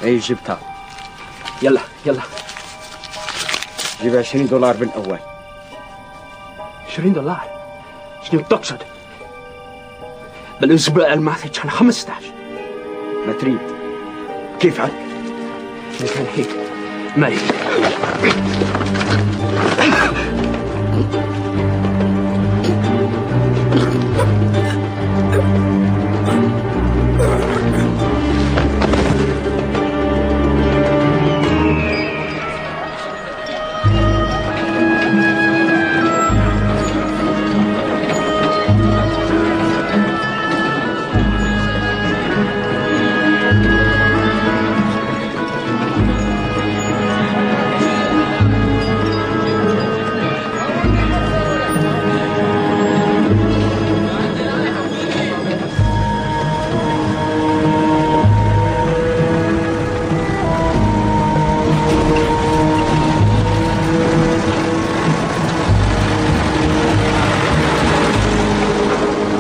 اي جبتها. يلا يلا جيب $20 بالأول. $20؟ شنو تقصد؟ بالأسبوع الماضي كان 15. ما تريد كيف عاد؟ كان هيك مالي.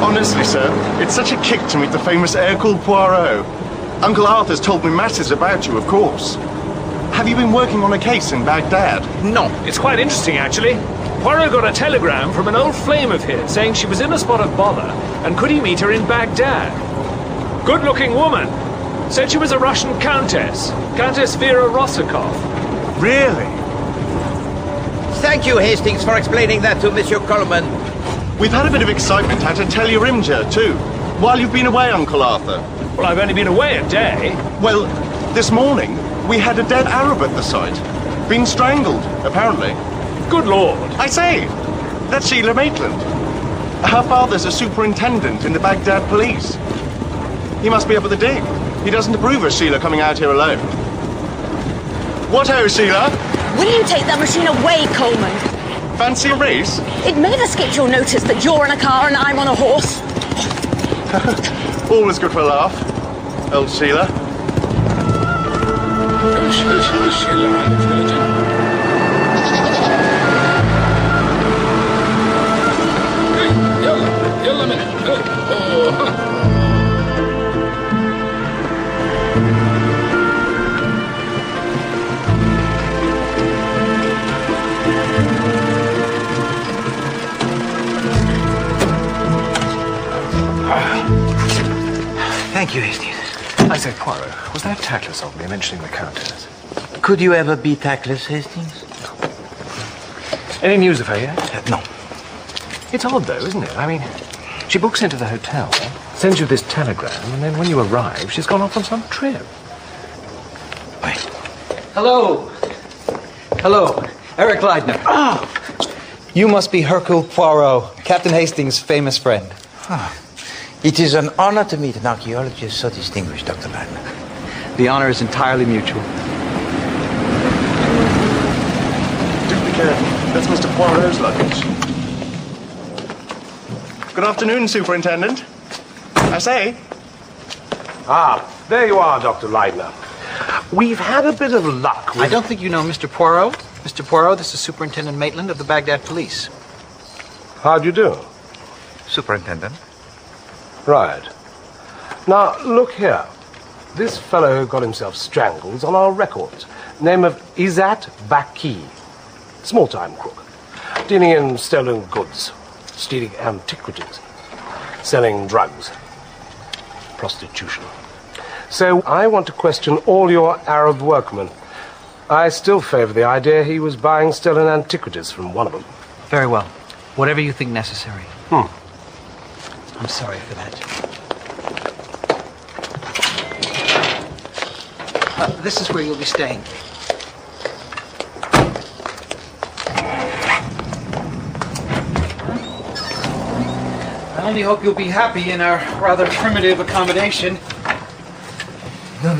Honestly, sir, it's such a kick to meet the famous Hercule Poirot. Uncle Arthur's told me masses about you, of course. Have you been working on a case in Baghdad? No, it's quite interesting, actually. Poirot got a telegram from an old flame of his saying she was in a spot of bother and could he meet her in Baghdad. Good-looking woman. Said she was a Russian countess, Countess Vera Rossikov. Really? Thank you, Hastings, for explaining that to Monsieur Coleman. We've had a bit of excitement at Teleurimja, too, while you've been away, Uncle Arthur. Well, I've only been away a day. Well, this morning, we had a dead Arab at the site. Been strangled, apparently. Good Lord. I say, that's Sheila Maitland. Her father's a superintendent in the Baghdad police. He must be up at the dig. He doesn't approve of Sheila coming out here alone. What-ho, Sheila? Will you take that machine away, Coleman? Fancy a race? It may have escaped your notice that you're in a car and I'm on a horse. Always good for a laugh, old Sheila. Thank you, Hastings. I say, Poirot, was that tactless of me mentioning the Countess? Could you ever be tactless, Hastings? Any news of her yet? No. It's odd, though, isn't it? I mean, she books into the hotel, sends you this telegram, and then when you arrive, she's gone off on some trip. Wait. Hello. Hello. Eric Leidner. Oh! You must be Hercule Poirot, Captain Hastings' famous friend. Oh. It is an honor to meet an archaeologist so distinguished, Dr. Leidner. The honor is entirely mutual. Do be careful. That's Mr. Poirot's luggage. Good afternoon, Superintendent. I say. Ah, there you are, Dr. Leidner. We've had a bit of luck with... I don't think you know Mr. Poirot. Mr. Poirot, this is Superintendent Maitland of the Baghdad Police. How do you do? Superintendent. Right. Now, look here. This fellow who got himself strangled is on our records. Name of Izzat Baki. Small-time crook. Dealing in stolen goods. Stealing antiquities. Selling drugs. Prostitution. So I want to question all your Arab workmen. I still favor the idea he was buying stolen antiquities from one of them. Very well. Whatever you think necessary. I'm sorry for that. This is where you'll be staying. I only hope you'll be happy in our rather primitive accommodation. No,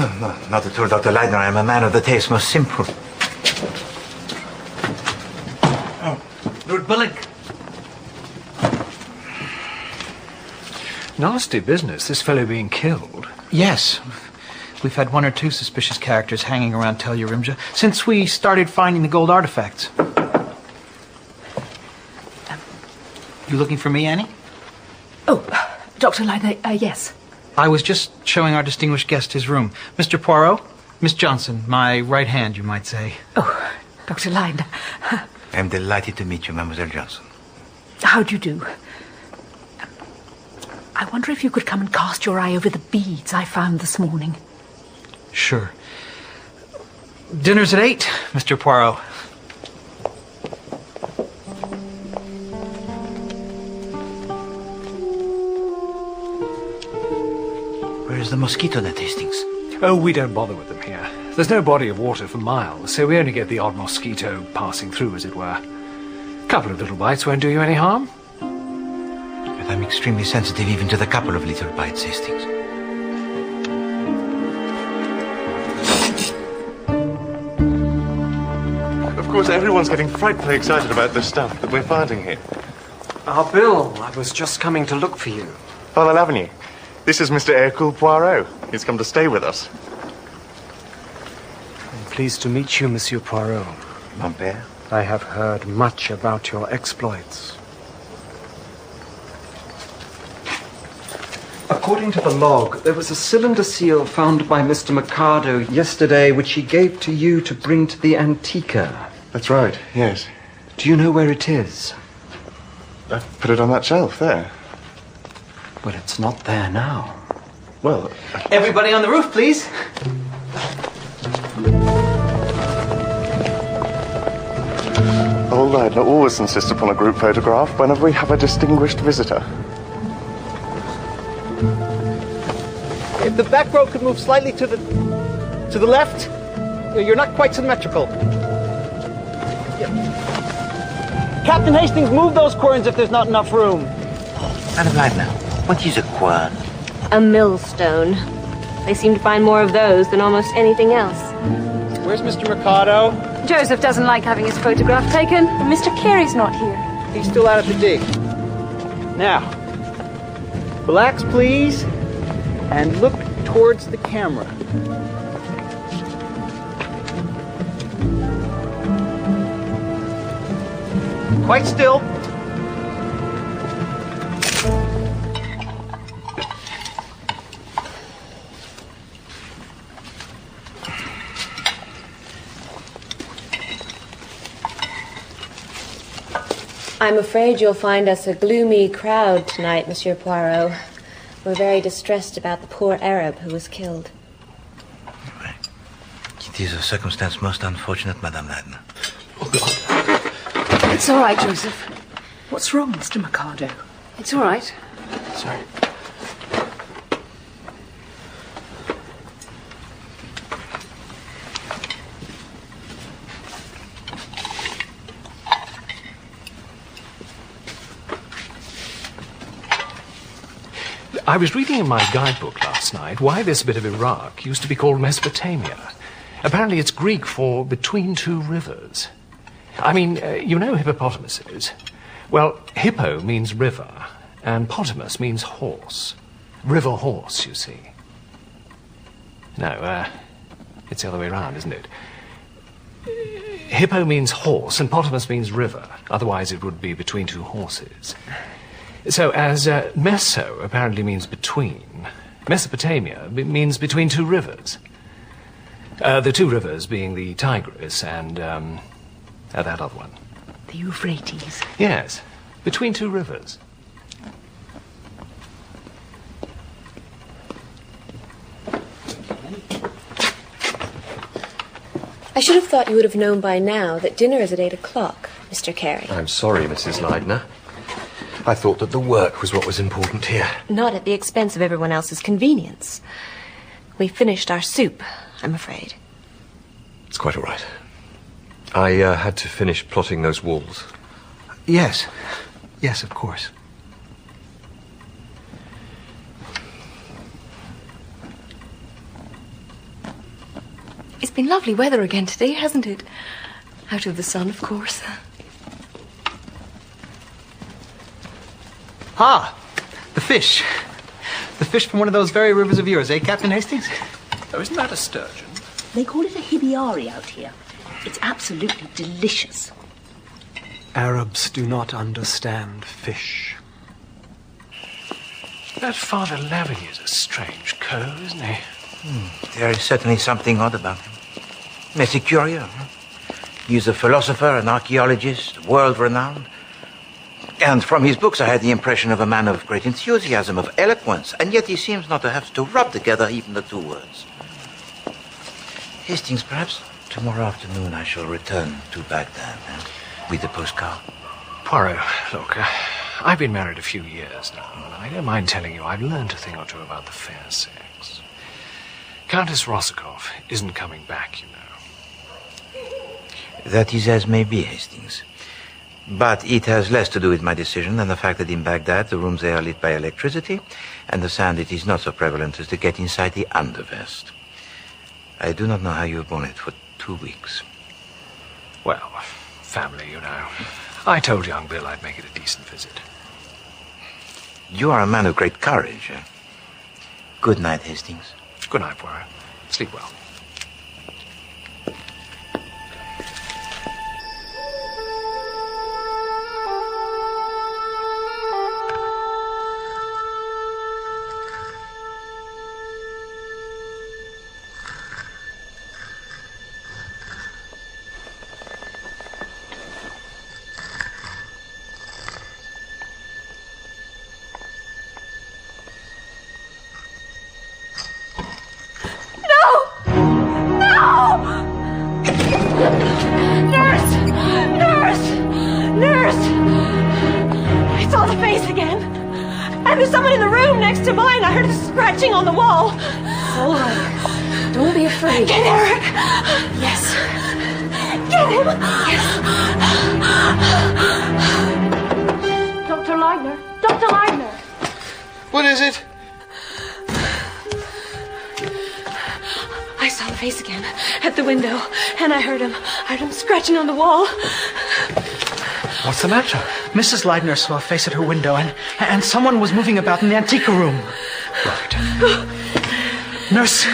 not at all, Dr. Leidner. I'm a man of the taste, most simple. Oh, Lord Bullock. Nasty business, this fellow being killed. Yes. We've had one or two suspicious characters hanging around Teleurimja since we started finding the gold artifacts. You looking for me, Annie? Oh, Dr. Leidner, yes. I was just showing our distinguished guest his room. Mr. Poirot, Miss Johnson, my right hand, you might say. Oh, Dr. Leidner. I'm delighted to meet you, Mademoiselle Johnson. How do you do? I wonder if you could come and cast your eye over the beads I found this morning. Sure. Dinner's at 8, Mr. Poirot. Where's the mosquito net, Hastings? Oh, we don't bother with them here. There's no body of water for miles, so we only get the odd mosquito passing through, as it were. A couple of little bites won't do you any harm. But I'm extremely sensitive even to the couple of little bites, Hastings. Of course, everyone's getting frightfully excited about this stuff that we're finding here. Bill, I was just coming to look for you. Father Avenue, this is Mr. Hercule Poirot. He's come to stay with us. I'm pleased to meet you, Monsieur Poirot. Mon père? I have heard much about your exploits. According to the log, there was a cylinder seal found by Mr. Mercado yesterday, which he gave to you to bring to the Antica. That's right, yes. Do you know where it is? I put it on that shelf there. Well, it's not there now. Well, Everybody on the roof, please. old Leidner always insists upon a group photograph whenever we have a distinguished visitor. If the back row could move slightly to the left, you're not quite symmetrical. Captain Hastings, move those querns if there's not enough room. Madame Leidner, what is a quern? A millstone. They seem to find more of those than almost anything else. Where's Mr. Mercado? Joseph doesn't like having his photograph taken. Mr. Carey's not here. He's still out at the dig. Now, relax, please, and look towards the camera. Quite still. I'm afraid you'll find us a gloomy crowd tonight, Monsieur Poirot. We're very distressed about the poor Arab who was killed. It is a circumstance most unfortunate, Madame Leidner. It's all right, Joseph. What's wrong, Mr. Mercado? It's all right. Sorry. I was reading in my guidebook last night why this bit of Iraq used to be called Mesopotamia. Apparently it's Greek for between two rivers. I mean, you know hippopotamuses. Well, hippo means river, and potamus means horse. River horse, you see. No, it's the other way around, isn't it? Hippo means horse, and potamus means river. Otherwise it would be between two horses. So, as meso apparently means between, Mesopotamia means between two rivers. The two rivers being the Tigris and that other one. The Euphrates. Yes, between two rivers. I should have thought you would have known by now that dinner is at 8 o'clock, Mr. Carey. I'm sorry, Mrs. Leidner. I thought that the work was what was important here. Not at the expense of everyone else's convenience. We finished our soup, I'm afraid. It's quite all right. I had to finish plotting those walls. Yes. Yes, of course. It's been lovely weather again today, hasn't it? Out of the sun, of course. Ah, the fish. The fish from one of those very rivers of yours, eh, Captain Hastings? Oh, isn't that a sturgeon? They call it a hibiari out here. It's absolutely delicious. Arabs do not understand fish. That Father Lavigny's a strange cove, isn't he? There is certainly something odd about him. Assez curieux. Huh? He is a philosopher, an archaeologist, world-renowned. And from his books I had the impression of a man of great enthusiasm, of eloquence, and yet he seems not to have to rub together even the two words. Hastings, perhaps tomorrow afternoon I shall return to Baghdad with the postcard. Poirot, look, I've been married a few years now, and I don't mind telling you I've learned a thing or two about the fair sex. Countess Rosikoff isn't coming back, you know. That is as may be, Hastings. But it has less to do with my decision than the fact that in Baghdad the rooms there are lit by electricity, and the sound it is not so prevalent as to get inside the undervest. I do not know how you have borne it for 2 weeks. Well, family, you know. I told young Bill I'd make it a decent visit. You are a man of great courage. Good night, Hastings. Good night, Poirot. Sleep well. On the wall. All right. Don't be afraid. Get Eric. Yes. Get him. Yes. Dr. Leitner. Dr. Leitner. What is it? I saw the face again at the window, and I heard him scratching on the wall. What's the matter? Mrs. Leitner saw a face at her window, and someone was moving about in the antique room. Right. Nurse.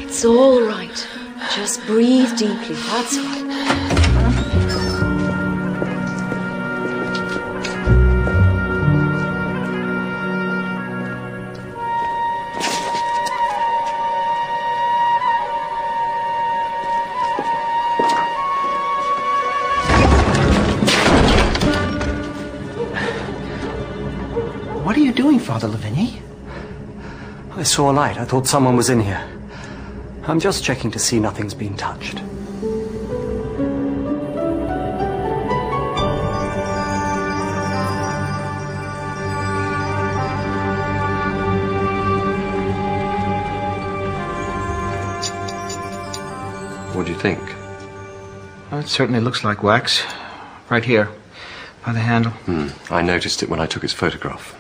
It's all right. Just breathe deeply. That's right. What are you doing, Father Lavigny? I saw a light. I thought someone was in here. I'm just checking to see nothing's been touched. What do you think? Well, it certainly looks like wax. Right here, by the handle. I noticed it when I took its photograph.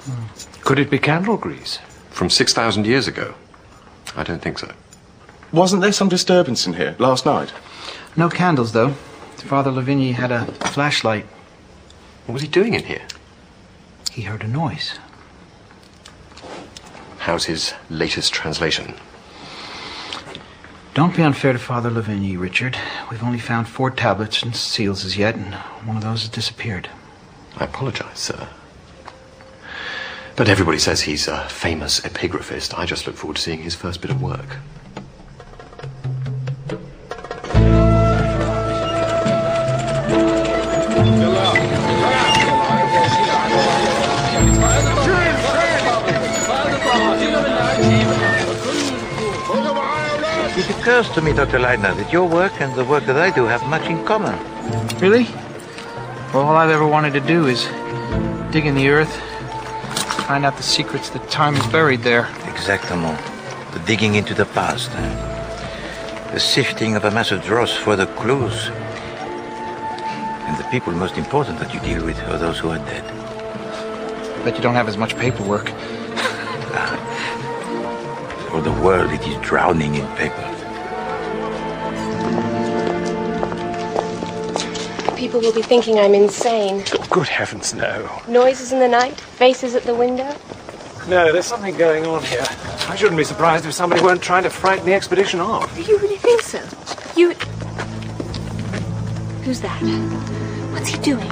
Could it be candle grease? From 6,000 years ago? I don't think so. Wasn't there some disturbance in here last night? No candles, though. Father Lavigny had a flashlight. What was he doing in here? He heard a noise. How's his latest translation? Don't be unfair to Father Lavigny, Richard. We've only found 4 tablets and seals as yet, and one of those has disappeared. I apologize, sir. But everybody says he's a famous epigraphist. I just look forward to seeing his first bit of work. It occurs to me, Dr. Leitner, that your work and the work that I do have much in common. Really? Well, all I've ever wanted to do is dig in the earth, find out the secrets that time has buried there. Exactement. The digging into the past. The sifting of a massive dross for the clues. And the people most important that you deal with are those who are dead. Bet you don't have as much paperwork. For the world, it is drowning in paper. People will be thinking I'm insane. Good heavens, no. Noises in the night, faces at the window. No, there's something going on here. I shouldn't be surprised if somebody weren't trying to frighten the expedition off. You really think so? Who's that? What's he doing?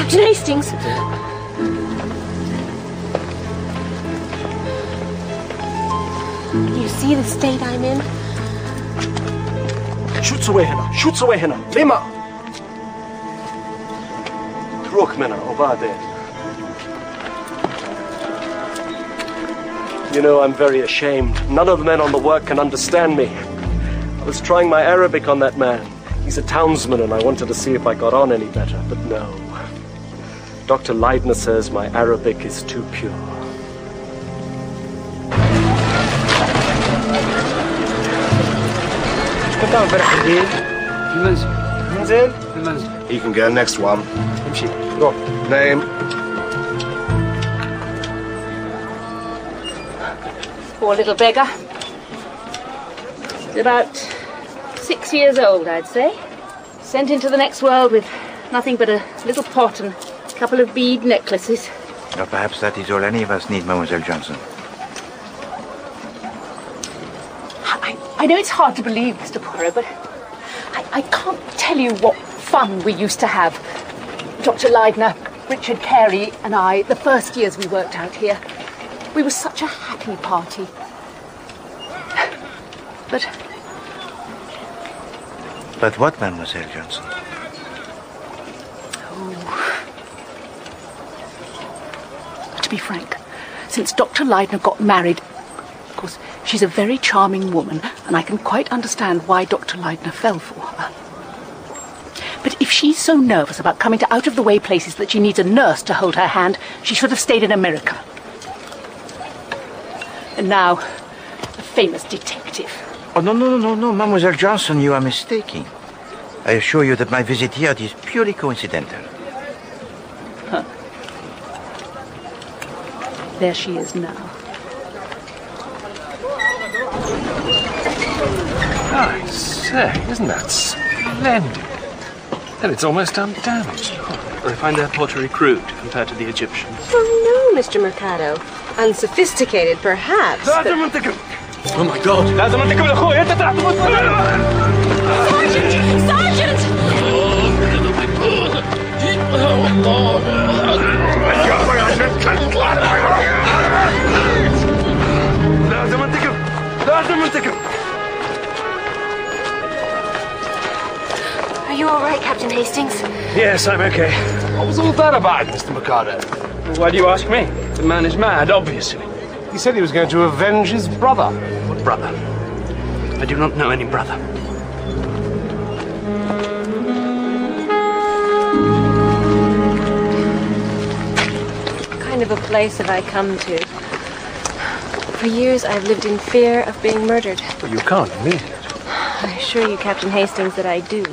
Captain Hastings! You see the state I'm in? Shoots away hina, shoots away hina. Lima! Truk mina, obade. You know, I'm very ashamed. None of the men on the work can understand me. I was trying my Arabic on that man. He's a townsman and I wanted to see if I got on any better, but no. Dr. Leidner says my Arabic is too pure. He can go next one. Go. Name. Poor little beggar. About 6 years old, I'd say. Sent into the next world with nothing but a little pot and a couple of bead necklaces. Or perhaps that is all any of us need, Mademoiselle Johnson. I know it's hard to believe, Mr. Poirot, but I can't tell you what fun we used to have. Dr. Leidner, Richard Carey and I, the first years we worked out here. We were such a happy party. But what, Mademoiselle Johnson? To be frank, since Dr. Leidner got married, of course, she's a very charming woman, and I can quite understand why Dr. Leidner fell for her. But if she's so nervous about coming to out-of-the-way places that she needs a nurse to hold her hand, she should have stayed in America. And now, a famous detective. Oh, no, Mademoiselle Johnson, you are mistaken. I assure you that my visit here is purely coincidental. Huh. There she is now. I say, isn't that splendid? And it's almost undamaged. I find their pottery crude compared to the Egyptians. Oh, no, Mr. Mercado. Unsophisticated, perhaps. But... Oh my God! Sergeant! Are you all right, Captain Hastings? Yes, I'm okay. What was all that about, Mr. Mercado? Why do you ask me? The man is mad, obviously. He said he was going to avenge his brother. What brother? I do not know any brother. What kind of a place have I come to? For years I've lived in fear of being murdered. Well, you can't mean it. I assure you, Captain Hastings, that I do.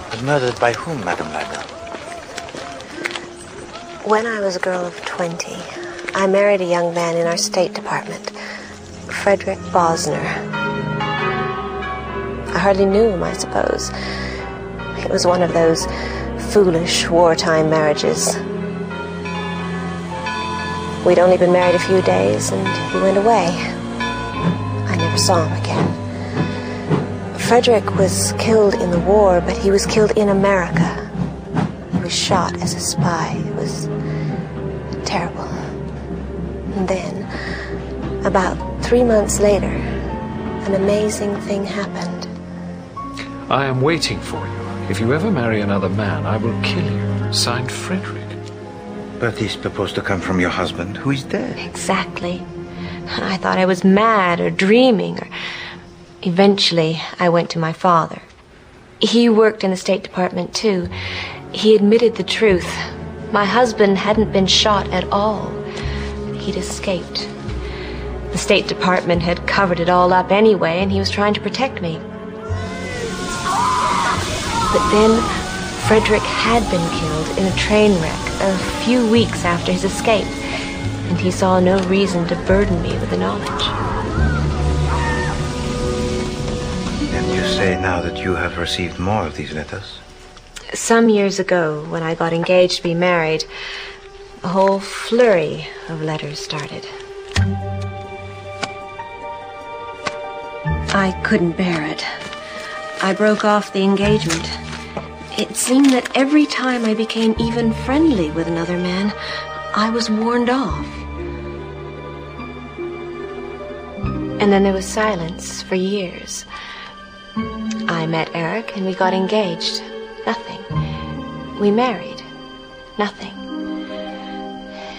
But murdered by whom, Madame Leidner? When I was a girl of 20, I married a young man in our State Department, Frederick Bosner. I hardly knew him, I suppose. It was one of those foolish wartime marriages. We'd only been married a few days, and he went away. I never saw him again. Frederick was killed in the war, but he was killed in America. He was shot as a spy. It was terrible. And then, about 3 months later, an amazing thing happened. I am waiting for you. If you ever marry another man, I will kill you. Signed, Frederick. But he's supposed to come from your husband, who is dead. Exactly. I thought I was mad or dreaming. Eventually, I went to my father. He worked in the State Department, too. He admitted the truth. My husband hadn't been shot at all. He'd escaped. The State Department had covered it all up anyway, and he was trying to protect me. But then, Frederick had been killed in a train wreck a few weeks after his escape, and he saw no reason to burden me with the knowledge. And you say now that you have received more of these letters? Some years ago, when I got engaged to be married, a whole flurry of letters started. I couldn't bear it. I broke off the engagement. It seemed that every time I became even friendly with another man, I was warned off. And then there was silence for years. I met Eric and we got engaged. Nothing. We married. Nothing.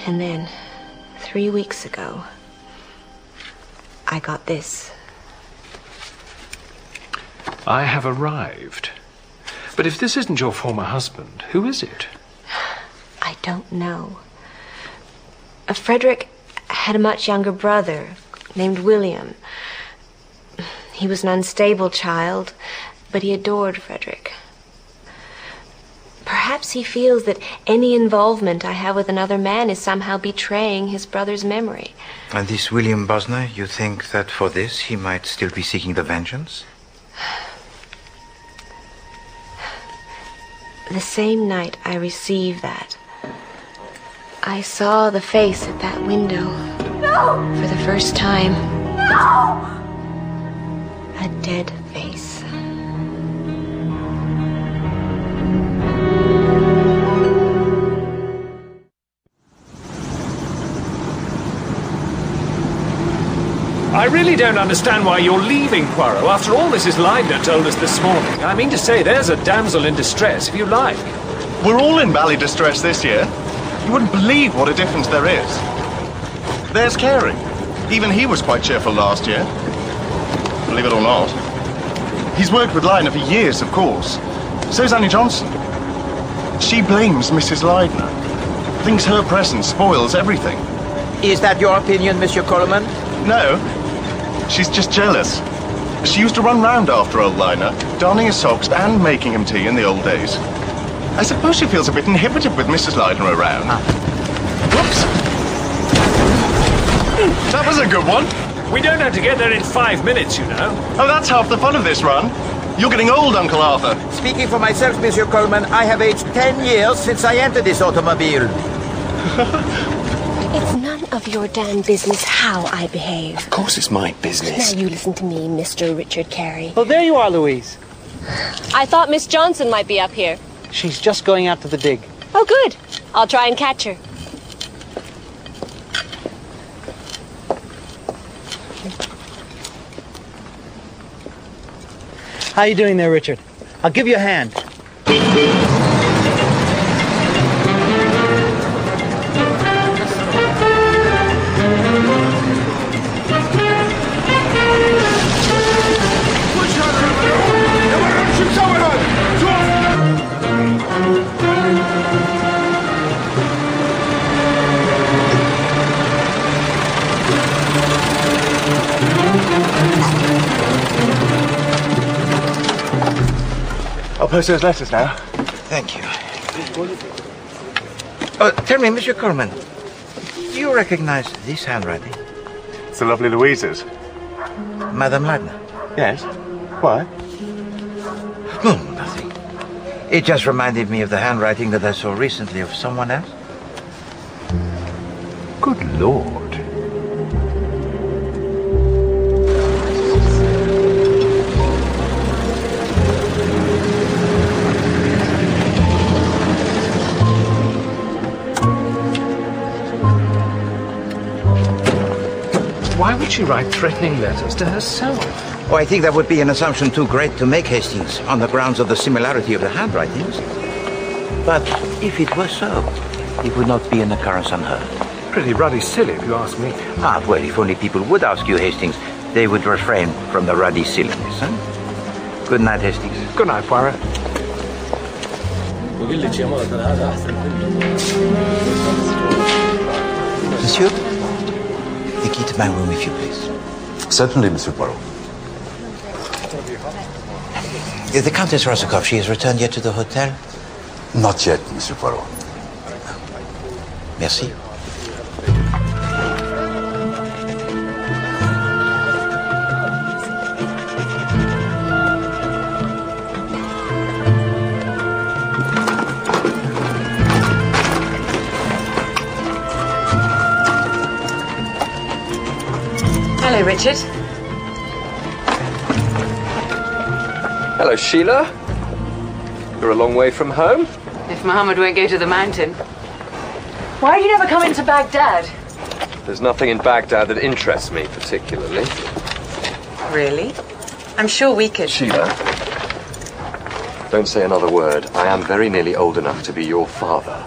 And then, 3 weeks ago, I got this. I have arrived. But if this isn't your former husband, who is it? I don't know. Frederick had a much younger brother named William. He was an unstable child, but he adored Frederick. Perhaps he feels that any involvement I have with another man is somehow betraying his brother's memory. And this William Bosner, you think that for this he might still be seeking the vengeance? The same night I received that, I saw the face at that window. No! For the first time. No! A dead face. I really don't understand why you're leaving, Poirot, after all Mrs. Leidner told us this morning. I mean to say, there's a damsel in distress, if you like. We're all in bally distress this year. You wouldn't believe what a difference there is. There's Carey. Even he was quite cheerful last year. Believe it or not. He's worked with Leidner for years, of course. So's Annie Johnson. She blames Mrs. Leidner. Thinks her presence spoils everything. Is that your opinion, Monsieur Coleman? No. She's just jealous. She used to run round after old Leidner, darning his socks and making him tea in the old days. I suppose she feels a bit inhibited with Mrs. Leidner around. Whoops! That was a good one. We don't have to get there in 5 minutes, you know. Oh, that's half the fun of this run. You're getting old, Uncle Arthur. Speaking for myself, Monsieur Coleman, I have aged 10 years since I entered this automobile. It's none of your damn business how I behave. Of course it's my business. Now you listen to me, Mr. Richard Carey. Oh, there you are, Louise. I thought Miss Johnson might be up here. She's just going out to the dig. Oh, good. I'll try and catch her. How you doing there, Richard? I'll give you a hand. I'll post those letters now. Thank you. Tell me, Monsieur Coleman, do you recognize this handwriting? It's the lovely Louise's. Madame Leidner? Yes. Why? Oh, nothing. It just reminded me of the handwriting that I saw recently of someone else. Good Lord. Why would she write threatening letters to herself? Oh, I think that would be an assumption too great to make, Hastings, on the grounds of the similarity of the handwritings. But if it were so, it would not be an occurrence unheard. Pretty ruddy silly, if you ask me. Ah, well, if only people would ask you, Hastings, they would refrain from the ruddy silliness, huh? Good night, Hastings. Good night, Poirot. Monsieur, the key to my room, if you please. Certainly, Monsieur Poirot. The Countess Rosikoff, she has returned yet to the hotel? Not yet, Monsieur Poirot. Merci. Hello, Richard. Hello, Sheila. You're a long way from home. If Muhammad won't go to the mountain. Why do you never come into Baghdad? There's nothing in Baghdad that interests me particularly. Really? I'm sure we could... Sheila, don't say another word. I am very nearly old enough to be your father.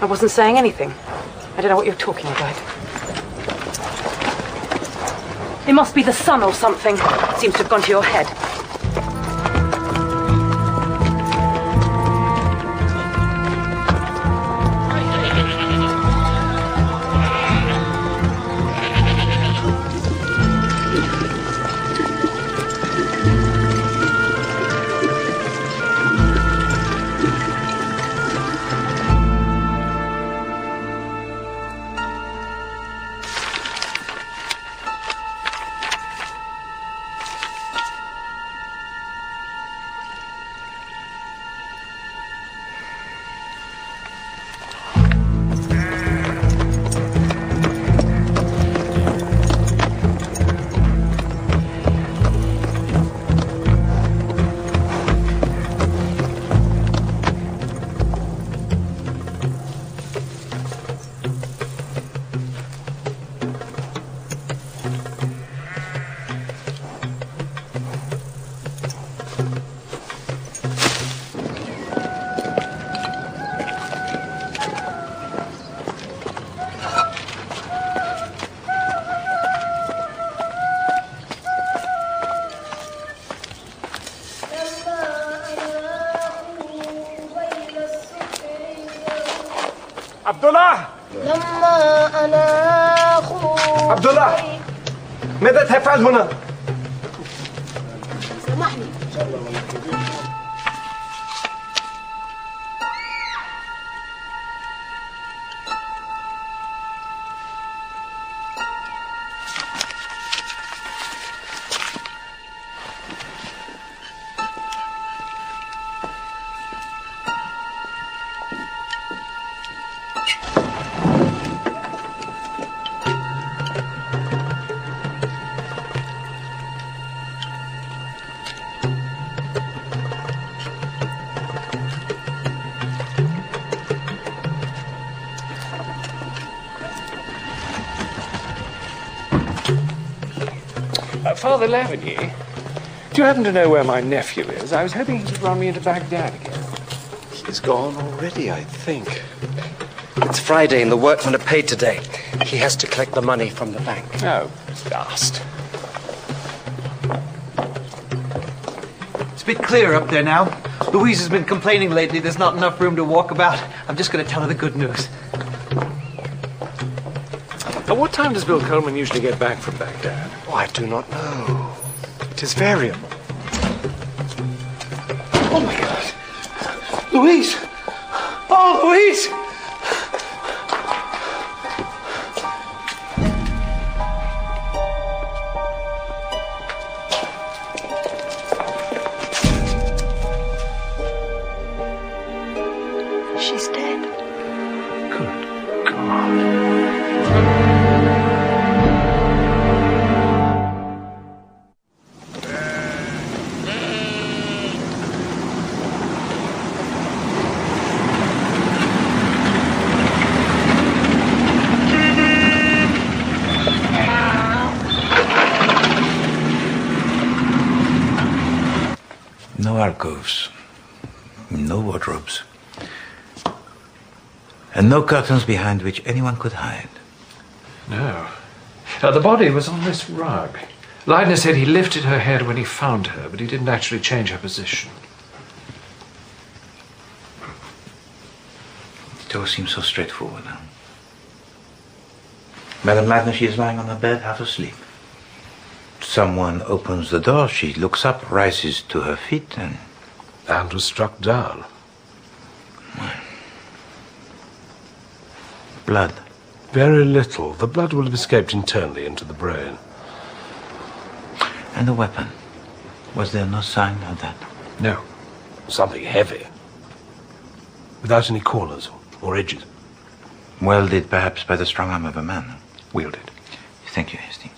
I wasn't saying anything. I don't know what you're talking about. It must be the sun or something. Seems to have gone to your head. Abdullah! Abdullah! ماذا تفعل هنا؟ سامحني. Father Lavigny, do you happen to know where my nephew is? I was hoping he would run me into Baghdad again. He's gone already, I think. It's Friday and the workmen are paid today. He has to collect the money from the bank. Oh, blast. It's a bit clearer up there now. Louise has been complaining lately there's not enough room to walk about. I'm just going to tell her the good news. At what time does Bill Coleman usually get back from Baghdad? Oh, I do not know. It is variable. Oh, my God. Louise! Oh, Louise! She's dead. Good God. No alcoves, no wardrobes, and no curtains behind which anyone could hide. No. The body was on this rug. Leidner said he lifted her head when he found her, but he didn't actually change her position. It all seems so straightforward now. Madame Leidner, she is lying on her bed, half asleep. Someone opens the door, she looks up, rises to her feet, and was struck down. Blood. Very little. The blood will have escaped internally into the brain. And the weapon? Was there no sign of that? No. Something heavy. Without any corners or edges. Welded perhaps by the strong arm of a man. Wielded. Thank you, Hastings.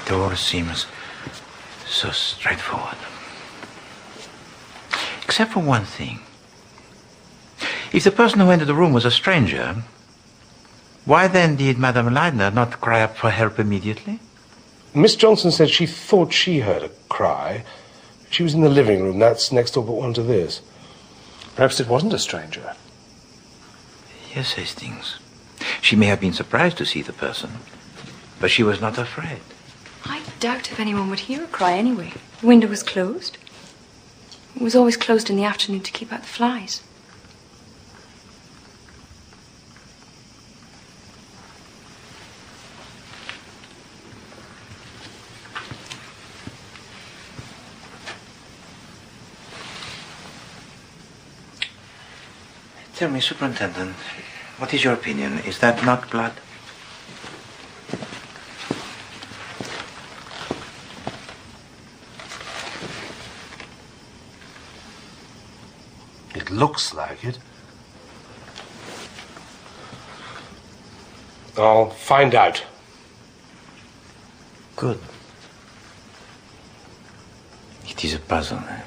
It all seems So straightforward. Except for one thing. If the person who entered the room was a stranger, why then did Madame Leidner not cry up for help immediately? Miss Johnson said she thought she heard a cry. She was in the living room. That's next door but one to this. Perhaps it wasn't a stranger. Yes, Hastings. She may have been surprised to see the person, but she was not afraid. I doubt if anyone would hear a cry anyway. The window was closed. It was always closed in the afternoon to keep out the flies. Tell me, Superintendent, what is your opinion? Is that not blood? It looks like it. I'll find out. Good. It is a puzzle, eh?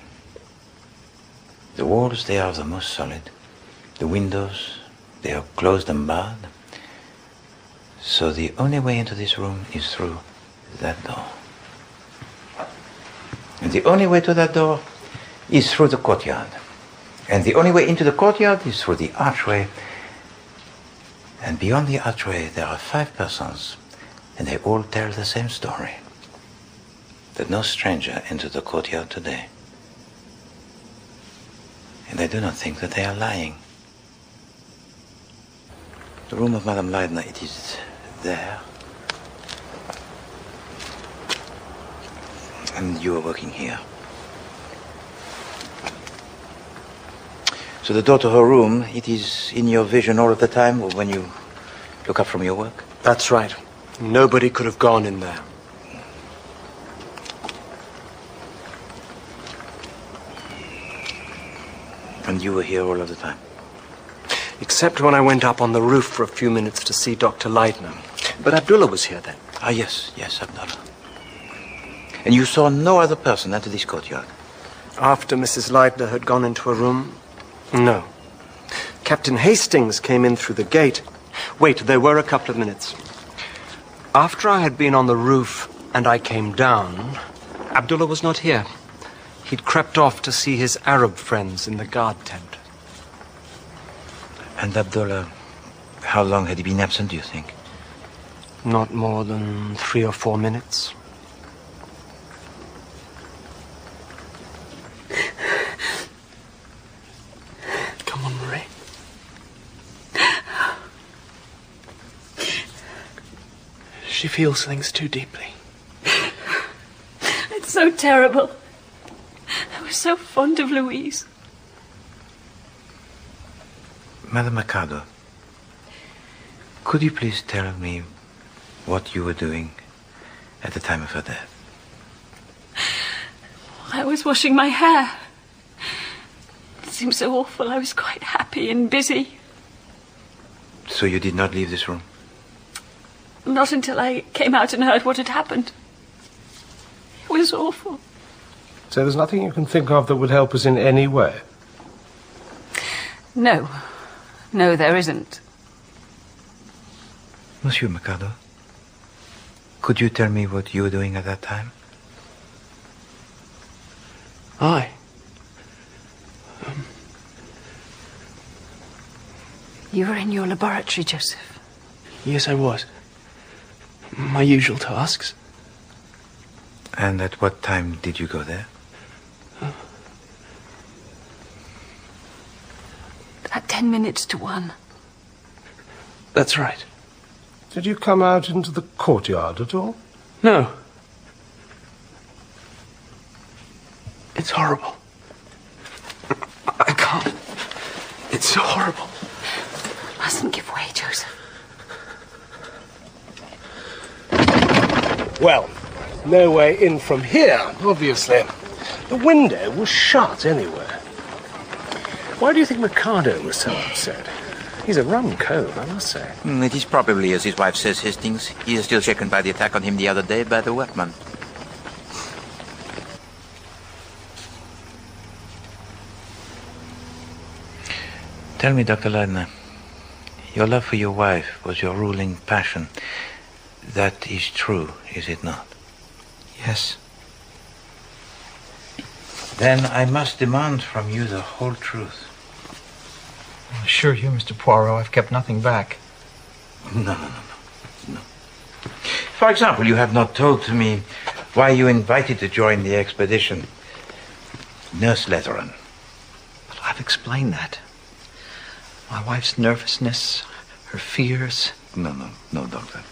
The walls, they are the most solid. The windows, they are closed and barred. So the only way into this room is through that door. And the only way to that door is through the courtyard. And the only way into the courtyard is through the archway. And beyond the archway, there are 5 persons, and they all tell the same story. That no stranger entered the courtyard today. And I do not think that they are lying. The room of Madame Leidner, it is there. And you are working here. So the door to her room, it is in your vision all of the time when you look up from your work? That's right. Nobody could have gone in there. And you were here all of the time? Except when I went up on the roof for a few minutes to see Dr. Leidner. But Abdullah was here then. Ah, yes, Abdullah. And you saw no other person enter this courtyard? After Mrs. Leidner had gone into her room? No. Captain Hastings came in through the gate. Wait, there were a couple of minutes. After I had been on the roof and I came down, Abdullah was not here. He'd crept off to see his Arab friends in the guard tent. And Abdullah, how long had he been absent, do you think? Not more than 3 or 4 minutes. Come on, Marie. She feels things too deeply. It's so terrible. I was so fond of Louise. Madame Mercado, could you please tell me what you were doing at the time of her death? I was washing my hair. It seemed so awful. I was quite happy and busy. So you did not leave this room? Not until I came out and heard what had happened. It was awful. So there's nothing you can think of that would help us in any way? No. No, there isn't. Monsieur Mercado, could you tell me what you were doing at that time? I? You were in your laboratory, Joseph. Yes, I was. My usual tasks. And at what time did you go there? At 10 minutes to 1. That's right. Did you come out into the courtyard at all? No. It's horrible. I can't. It's so horrible. Mustn't give way, Joseph. Well, no way in from here, obviously. The window was shut anyway. Why do you think Mercado was so upset? He's a rum cove, I must say. It is probably as his wife says, Hastings. He is still shaken by the attack on him the other day by the workman. Tell me, Dr. Leidner, your love for your wife was your ruling passion. That is true, is it not? Yes. Then I must demand from you the whole truth. I assure you, Mr. Poirot, I've kept nothing back. No. For example, you have not told to me why you invited to join the expedition Nurse Letheran. Well, I've explained that. My wife's nervousness, her fears. No, Doctor.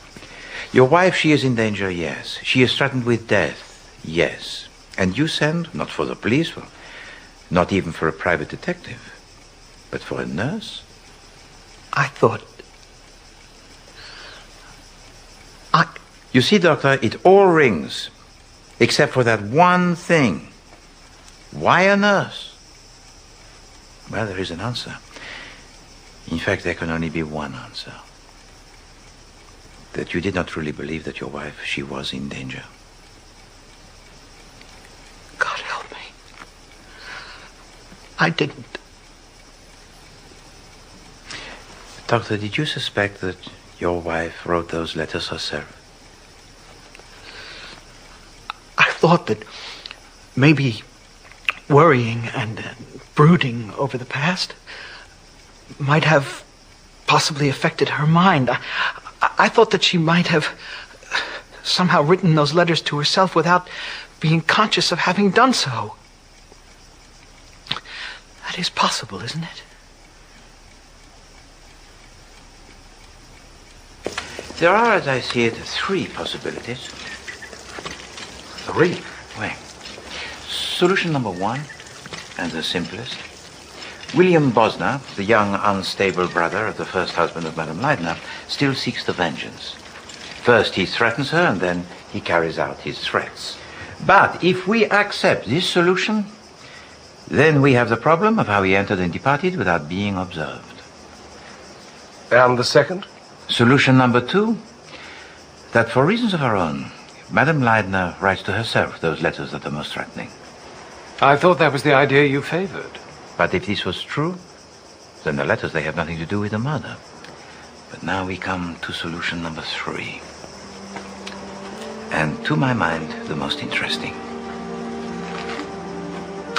Your wife, she is in danger, yes. She is threatened with death, yes. And you send, not for the police, not even for a private detective, but for a nurse? I thought... You see, Doctor, it all rings, except for that one thing. Why a nurse? Well, there is an answer. In fact, there can only be one answer. That you did not really believe that your wife, she was in danger. God help me. I didn't. Doctor, did you suspect that your wife wrote those letters herself? I thought that maybe worrying and brooding over the past might have possibly affected her mind. I thought that she might have somehow written those letters to herself without being conscious of having done so. That is possible, isn't it? There are, as I see it, three possibilities. Three? Well, solution number one, and the simplest. William Bosner, the young, unstable brother of the first husband of Madame Leidner, still seeks the vengeance. First he threatens her, and then he carries out his threats. But if we accept this solution, then we have the problem of how he entered and departed without being observed. And the second? Solution number two, that for reasons of her own, Madame Leidner writes to herself those letters that are most threatening. I thought that was the idea you favored. But if this was true, then the letters, they have nothing to do with the murder. But now we come to solution number three. And to my mind, the most interesting.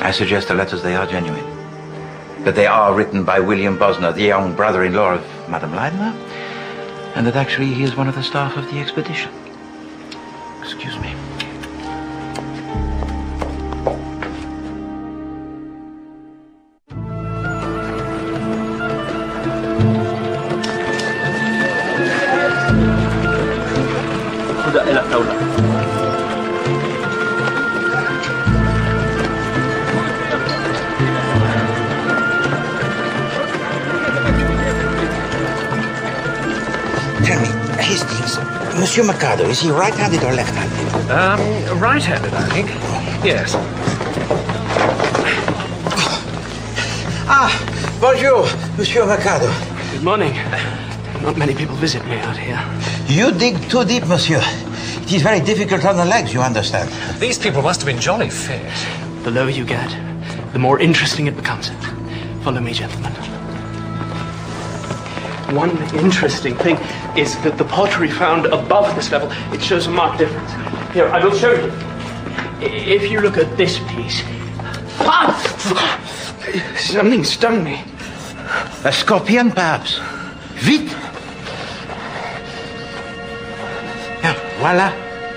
I suggest the letters, they are genuine. That they are written by William Bosner, the young brother-in-law of Madame Leidner, and that actually he is one of the staff of the expedition. Excuse me. Tell me, Hastings, Monsieur Mercado, is he right-handed or left-handed? Right-handed, I think. Yes. Bonjour, Monsieur Mercado. Good morning. Not many people visit me out here. You dig too deep, Monsieur. It is very difficult on the legs, you understand. These people must have been jolly fit. The lower you get, the more interesting it becomes. Follow me, gentlemen. One interesting thing is that the pottery found above this level, it shows a marked difference. Here, I will show you. If you look at this piece... Something stung me. A scorpion, perhaps. Vite! Voila.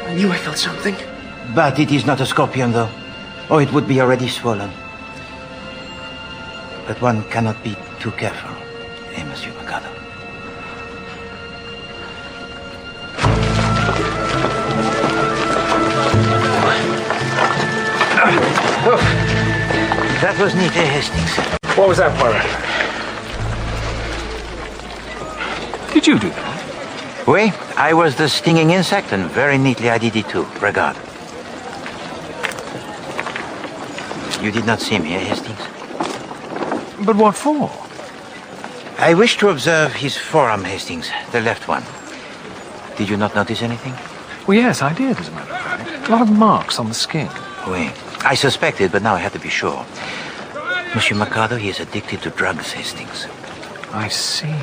I knew I felt something. But it is not a scorpion, though. Or it would be already swollen. But one cannot be too careful, Monsieur Mercado. That was neat, Hastings? What was that, Poirot? Did you do that? Oui, I was the stinging insect, and very neatly I did it too. Regard. You did not see me, Hastings? But what for? I wish to observe his forearm, Hastings, the left one. Did you not notice anything? Well, yes, I did, as a matter of fact. A lot of marks on the skin. Oui. I suspected, but now I had to be sure. Monsieur Mercado, he is addicted to drugs, Hastings. I see.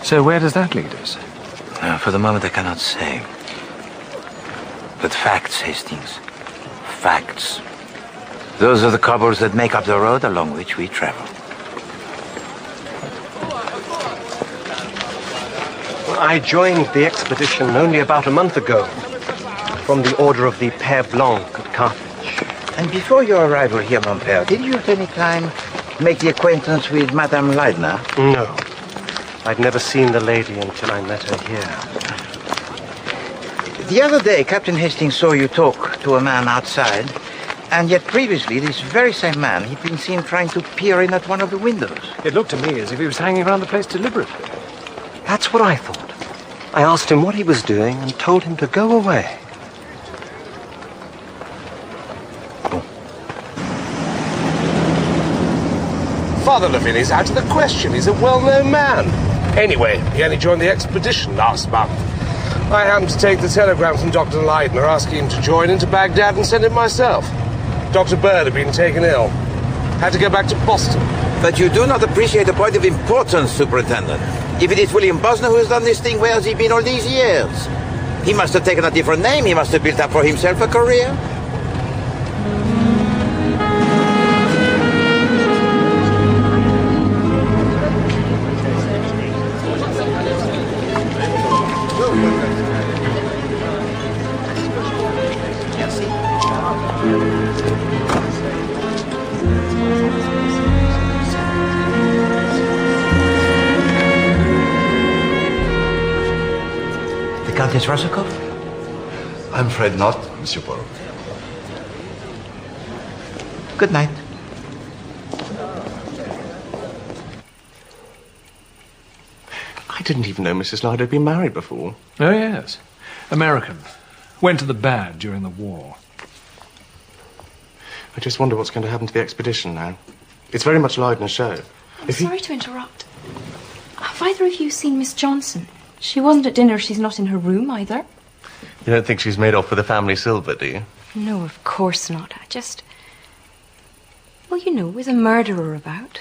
So where does that lead us? For the moment, I cannot say. But facts, Hastings. Facts. Those are the cobbles that make up the road along which we travel. I joined the expedition only about a month ago, from the order of the Père Blanc at Carthage. And before your arrival here, mon père, did you at any time make the acquaintance with Madame Leidner? No. I'd never seen the lady until I met her here. The other day, Captain Hastings saw you talk to a man outside, and yet previously, this very same man, he'd been seen trying to peer in at one of the windows. It looked to me as if he was hanging around the place deliberately. That's what I thought. I asked him what he was doing and told him to go away. Father Levin is out of the question. He's a well-known man. Anyway, he only joined the expedition last month. I happened to take the telegram from Dr. Leidner asking him to join into Baghdad and send it myself. Dr. Bird had been taken ill. Had to go back to Boston. But you do not appreciate the point of importance, Superintendent. If it is William Bosner who has done this thing, where has he been all these years? He must have taken a different name. He must have built up for himself a career. Countess Rosakov? I'm afraid not, Monsieur Poirot. Good night. I didn't even know Mrs. Leidner had been married before. Oh, yes. American. Went to the bad during the war. I just wonder what's going to happen to the expedition now. It's very much Leidner's show. Sorry to interrupt. Have either of you seen Miss Johnson? She wasn't at dinner. She's not in her room either. You don't think she's made off with the family silver, do you? No, of course not. I just... Well, you know, is a murderer about?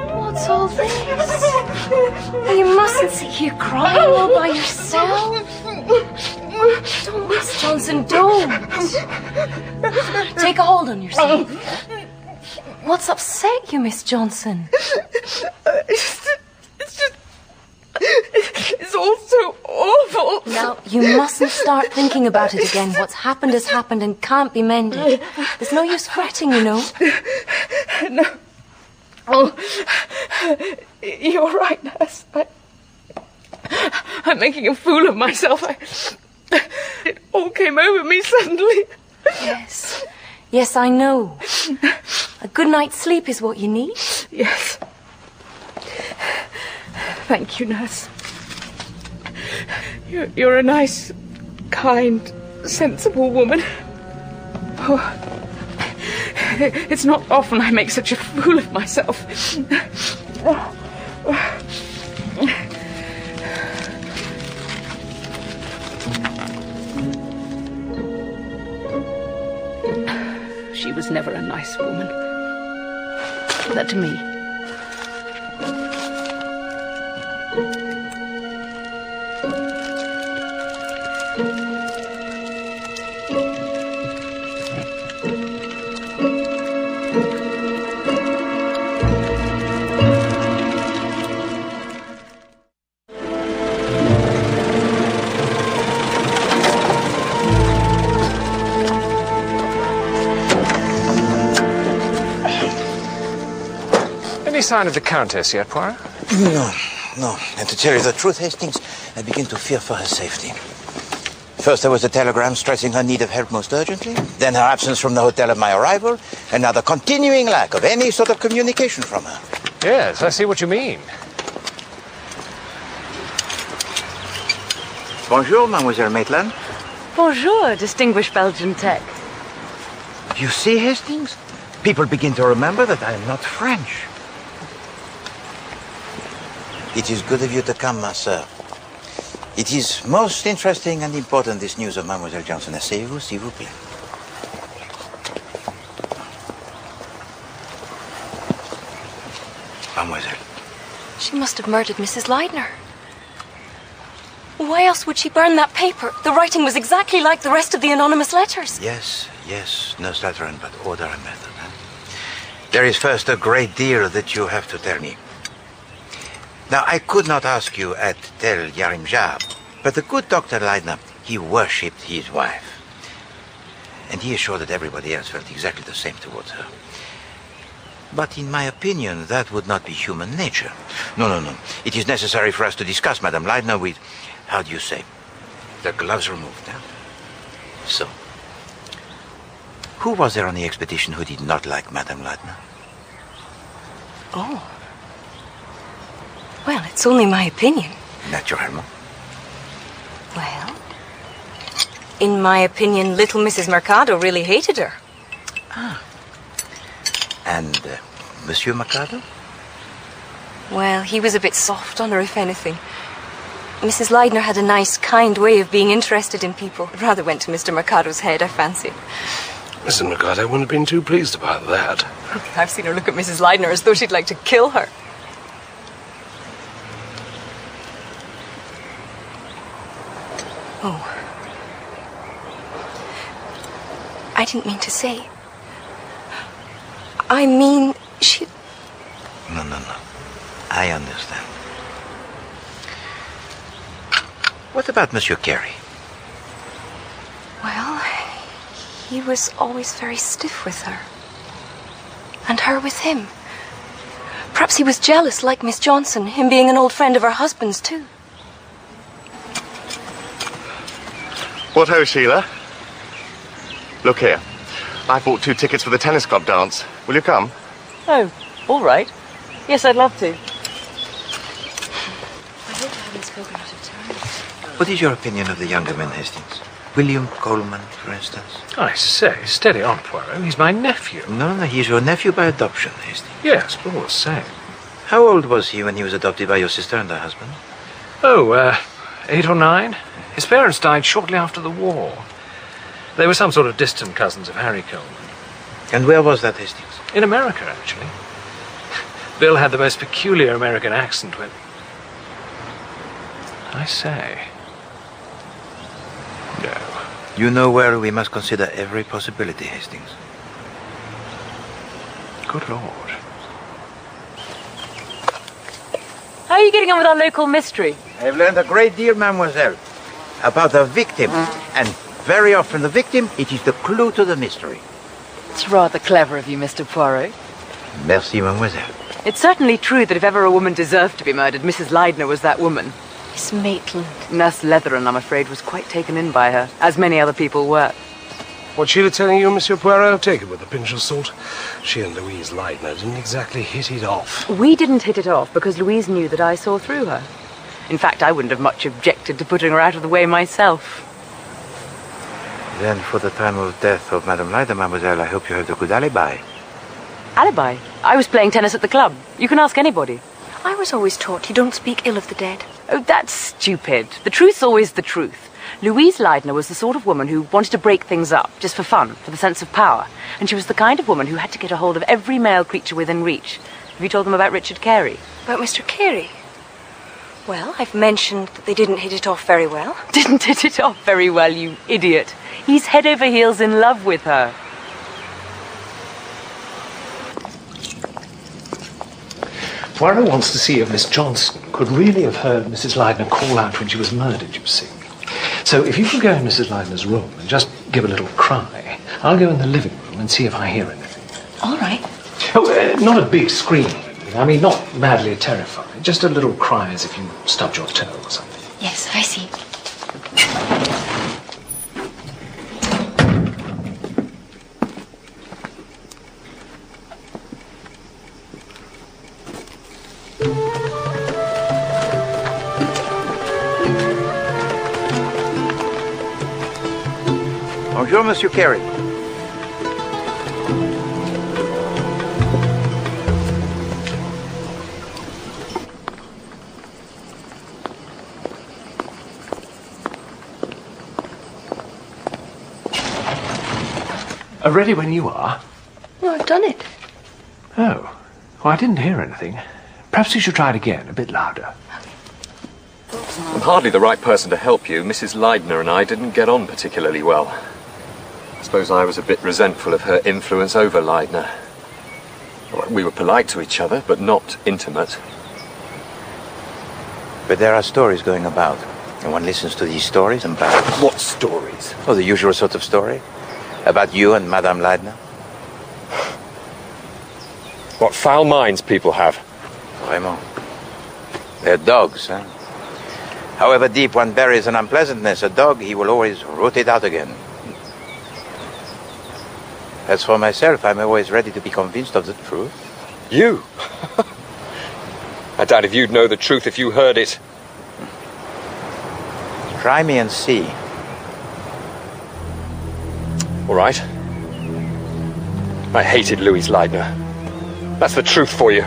What's all this? You mustn't sit here crying all by yourself. Don't, Miss Johnson, don't. Take a hold on yourself. What's upset you, Miss Johnson? It's all so awful. Now, you mustn't start thinking about it again. What's happened has happened and can't be mended. There's no use fretting, you know. No. Oh, you're right, nurse. I'm making a fool of myself. It all came over me suddenly. Yes. Yes, I know. A good night's sleep is what you need. Yes. Thank you, nurse. You're a nice, kind, sensible woman. Oh, it's not often I make such a fool of myself. She was never a nice woman. That to me. Any sign of the Countess yet, Poirot? No. And to tell you the truth, Hastings, I begin to fear for her safety. First there was a telegram stressing her need of help most urgently, then her absence from the hotel at my arrival, and now the continuing lack of any sort of communication from her. Yes, I see what you mean. Bonjour, Mademoiselle Maitland. Bonjour, distinguished Belgian tech. You see, Hastings? People begin to remember that I am not French. It is good of you to come, ma sœur. It is most interesting and important, this news of Mademoiselle Johnson. Asseyez-vous, s'il vous plaît. Mademoiselle. She must have murdered Mrs. Leidner. Why else would she burn that paper? The writing was exactly like the rest of the anonymous letters. Yes, no slattern, but order and method. Huh? There is first a great deal that you have to tell me. Now, I could not ask you at Tel Yarimjab, but the good Dr. Leidner, he worshipped his wife. And he is sure that everybody else felt exactly the same towards her. But in my opinion, that would not be human nature. No. It is necessary for us to discuss Madame Leidner with, how do you say, the gloves removed. Huh? So, who was there on the expedition who did not like Madame Leidner? Oh. Well, it's only my opinion. Naturellement. Well, in my opinion, little Mrs. Mercado really hated her. Ah. And Monsieur Mercado? Well, he was a bit soft on her, if anything. Mrs. Leidner had a nice, kind way of being interested in people. It rather went to Mr. Mercado's head, I fancy. Mrs. Mercado wouldn't have been too pleased about that. I've seen her look at Mrs. Leidner as though she'd like to kill her. Oh. I didn't mean to say. I mean, she... No. I understand. What about Monsieur Carey? Well, he was always very stiff with her. And her with him. Perhaps he was jealous, like Miss Johnson, him being an old friend of her husband's, too. What ho, Sheila? Look here. I bought 2 tickets for the tennis club dance. Will you come? Oh, all right. Yes, I'd love to. I hope I haven't spoken out of turn. What is your opinion of the younger men, Hastings? William Coleman, for instance? I say, steady on, Poirot. He's my nephew. No, he's your nephew by adoption, Hastings. Yes, but all the same. How old was he when he was adopted by your sister and her husband? Oh, 8 or 9. His parents died shortly after the war. They were some sort of distant cousins of Harry Coleman. And where was that, Hastings? In America, actually. Bill had the most peculiar American accent when... I say... No. You know where we must consider every possibility, Hastings. Good Lord. How are you getting on with our local mystery? I have learned a great deal, mademoiselle, about the victim. And very often the victim, it is the clue to the mystery. It's rather clever of you, Mr. Poirot. Merci, mademoiselle. It's certainly true that if ever a woman deserved to be murdered, Mrs. Leidner was that woman. Miss Maitland. Nurse Leatheran, I'm afraid, was quite taken in by her, as many other people were. What Sheila telling you, Monsieur Poirot? Take it with a pinch of salt. She and Louise Leidner didn't exactly hit it off. We didn't hit it off because Louise knew that I saw through her. In fact, I wouldn't have much objected to putting her out of the way myself. Then, for the time of death of Madame Leidner, mademoiselle, I hope you have a good alibi. Alibi? I was playing tennis at the club. You can ask anybody. I was always taught you don't speak ill of the dead. Oh, that's stupid. The truth's always the truth. Louise Leidner was the sort of woman who wanted to break things up, just for fun, for the sense of power. And she was the kind of woman who had to get a hold of every male creature within reach. Have you told them about Richard Carey? About Mr. Carey? Well, I've mentioned that they didn't hit it off very well. Didn't hit it off very well, you idiot. He's head over heels in love with her. Poirot wants to see if Miss Johnson could really have heard Mrs. Leidner call out when she was murdered, you see. So if you could go in Mrs. Leidner's room and just give a little cry, I'll go in the living room and see if I hear anything. All right. Oh, not a big scream. I mean, not madly terrified. Just a little cry as if you stubbed your toe or something. Yes, I see. Bonjour, Monsieur Carey. Ready when you are. Well, I've done it. Oh. Well, I didn't hear anything. Perhaps you should try it again, a bit louder. I'm hardly the right person to help you. Mrs. Leidner and I didn't get on particularly well. I suppose I was a bit resentful of her influence over Leidner. We were polite to each other, but not intimate. But there are stories going about, and one listens to these stories and bad. What stories? Oh, the usual sort of story. About you and Madame Leidner. What foul minds people have. Vraiment. They're dogs, huh? However deep one buries an unpleasantness, a dog, he will always root it out again. As for myself, I'm always ready to be convinced of the truth. You? I doubt if you'd know the truth if you heard it. Try me and see. All right. I hated Louise Leidner. That's the truth for you.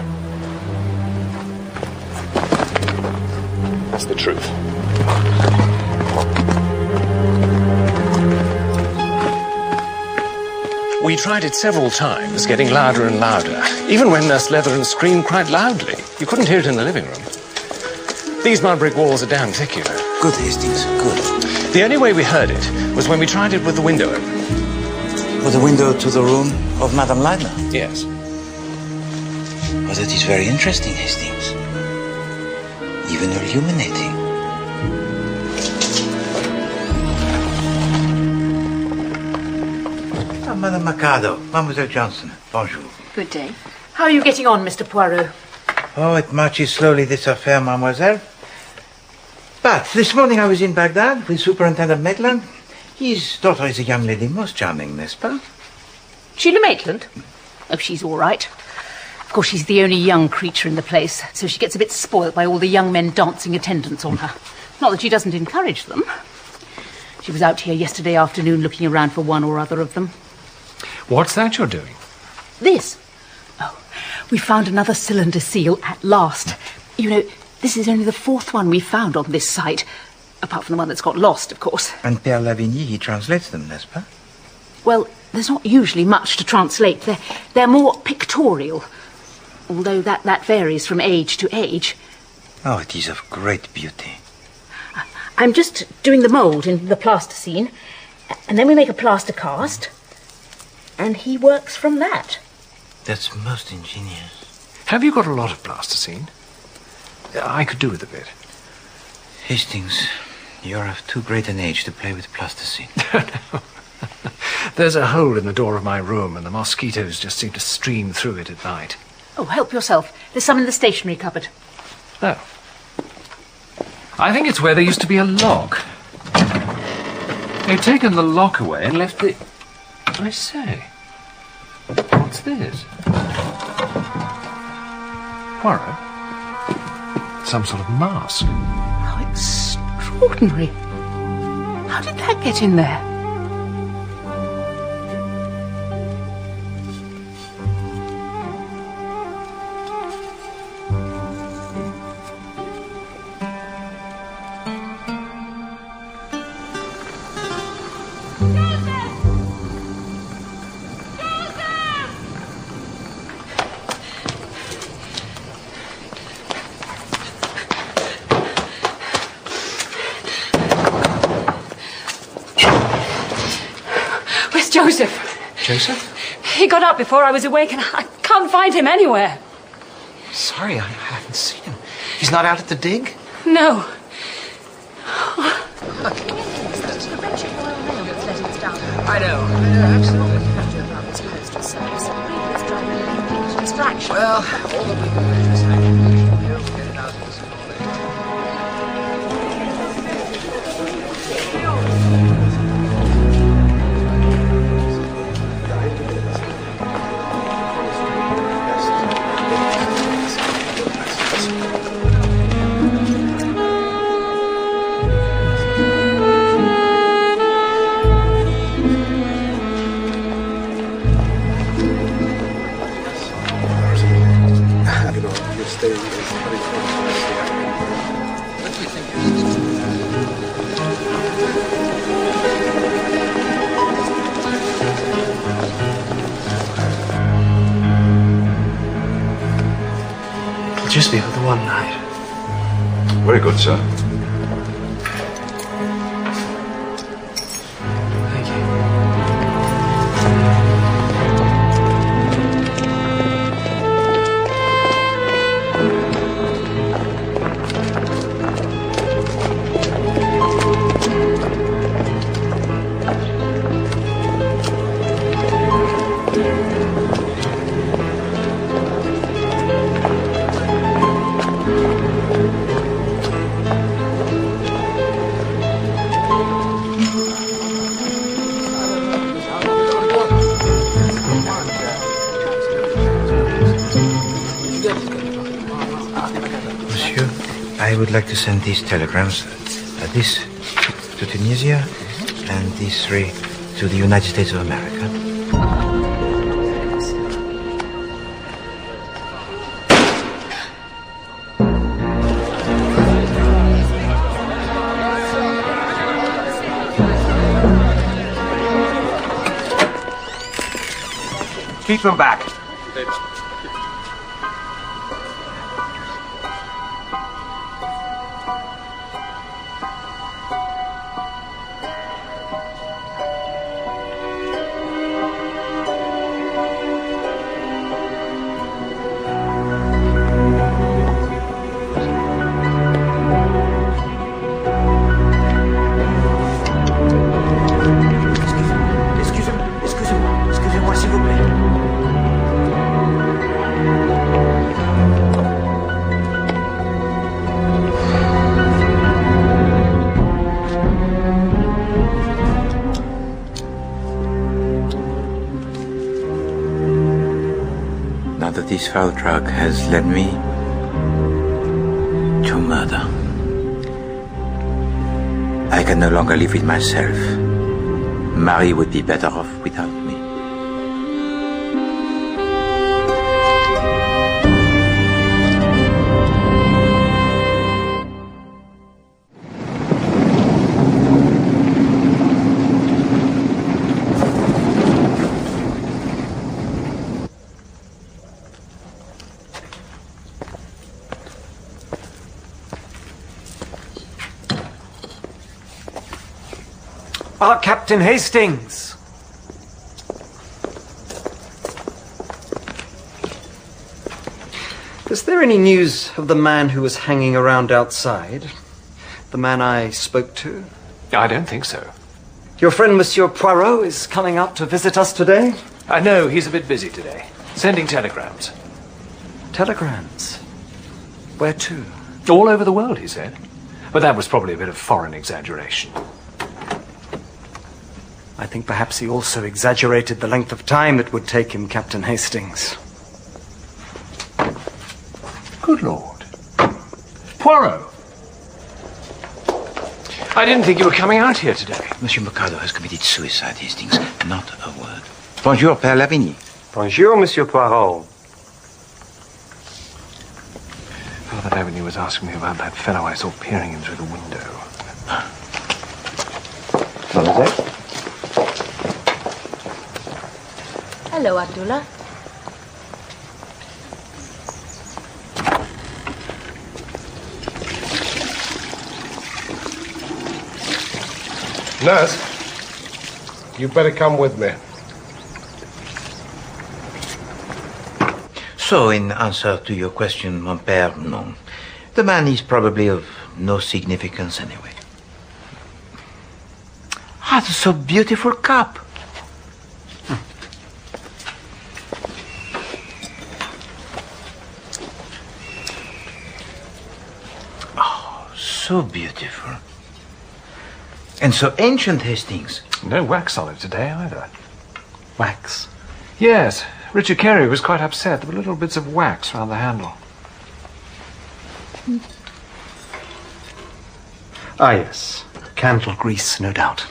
That's the truth. We tried it several times, getting louder and louder. Even when Nurse Leathern screamed quite loudly. You couldn't hear it in the living room. These mud brick walls are damn thick, you know. Good, Hastings, good. The only way we heard it was when we tried it with the window open. With the window to the room of Madame Leidner? Yes. Well, that is very interesting, Hastings. Even illuminating. Ah, Madame Mercado, Mademoiselle Johnson, bonjour. Good day. How are you getting on, Mr. Poirot? Oh, it marches slowly, this affair, mademoiselle. But this morning I was in Baghdad with Superintendent Maitland. His daughter is a young lady, most charming, n'est-ce pas? Sheila Maitland? Oh, she's all right. Of course, she's the only young creature in the place, so she gets a bit spoilt by all the young men dancing attendance on her. Not that she doesn't encourage them. She was out here yesterday afternoon looking around for one or other of them. What's that you're doing? This. Oh, we found another cylinder seal at last. You know, this is only the fourth one we've found on this site. Apart from the one that's got lost, of course. And Père Lavigny, he translates them, n'est-ce pas? Well, there's not usually much to translate. They're more pictorial. Although that varies from age to age. Oh, it is of great beauty. I'm just doing the mould in the plasticine. And then we make a plaster cast. And he works from that. That's most ingenious. Have you got a lot of plasticine? I could do with a bit. Hastings, you're of too great an age to play with plasticine. No. There's a hole in the door of my room, and the mosquitoes just seem to stream through it at night. Oh, help yourself. There's some in the stationery cupboard. Oh. I think it's where there used to be a lock. They've taken the lock away and left the... I say. What's this? Poirot? Some sort of mask. How extraordinary. How did that get in there? Joseph? He got up before I was awake and I can't find him anywhere. Sorry, I haven't seen him. He's not out at the dig? No. I know, absolutely. Well, all that we can do is get it out of this for one night. Very good, sir. Thank you. Monsieur, I would like to send these telegrams. This to Tunisia and these 3 to the United States of America. Keep them back. Excusez-moi, s'il vous plaît. Now that this foul drug has led me to murder, I can no longer live with myself. Marie would be better off without me. Ah, Captain Hastings! Is there any news of the man who was hanging around outside? The man I spoke to? I don't think so. Your friend Monsieur Poirot is coming out to visit us today? I know, he's a bit busy today. Sending telegrams. Telegrams? Where to? All over the world, he said. But that was probably a bit of foreign exaggeration. I think perhaps he also exaggerated the length of time it would take him, Captain Hastings. Good Lord. Poirot! I didn't think you were coming out here today. Monsieur Mercado has committed suicide, Hastings. Not a word. Bonjour, Père Lavigny. Bonjour, Monsieur Poirot. Father Lavigny was asking me about that fellow I saw peering in through the window. Mademoiselle? Hello, Abdullah. Nurse, you better come with me. So, in answer to your question, mon père, no. The man is probably of no significance anyway. Ah, that's so beautiful cup. Oh, so beautiful. And so ancient, Hastings. No wax on it today either. Wax? Yes. Richard Carey was quite upset. There were little bits of wax round the handle. Ah, yes. Candle grease, no doubt.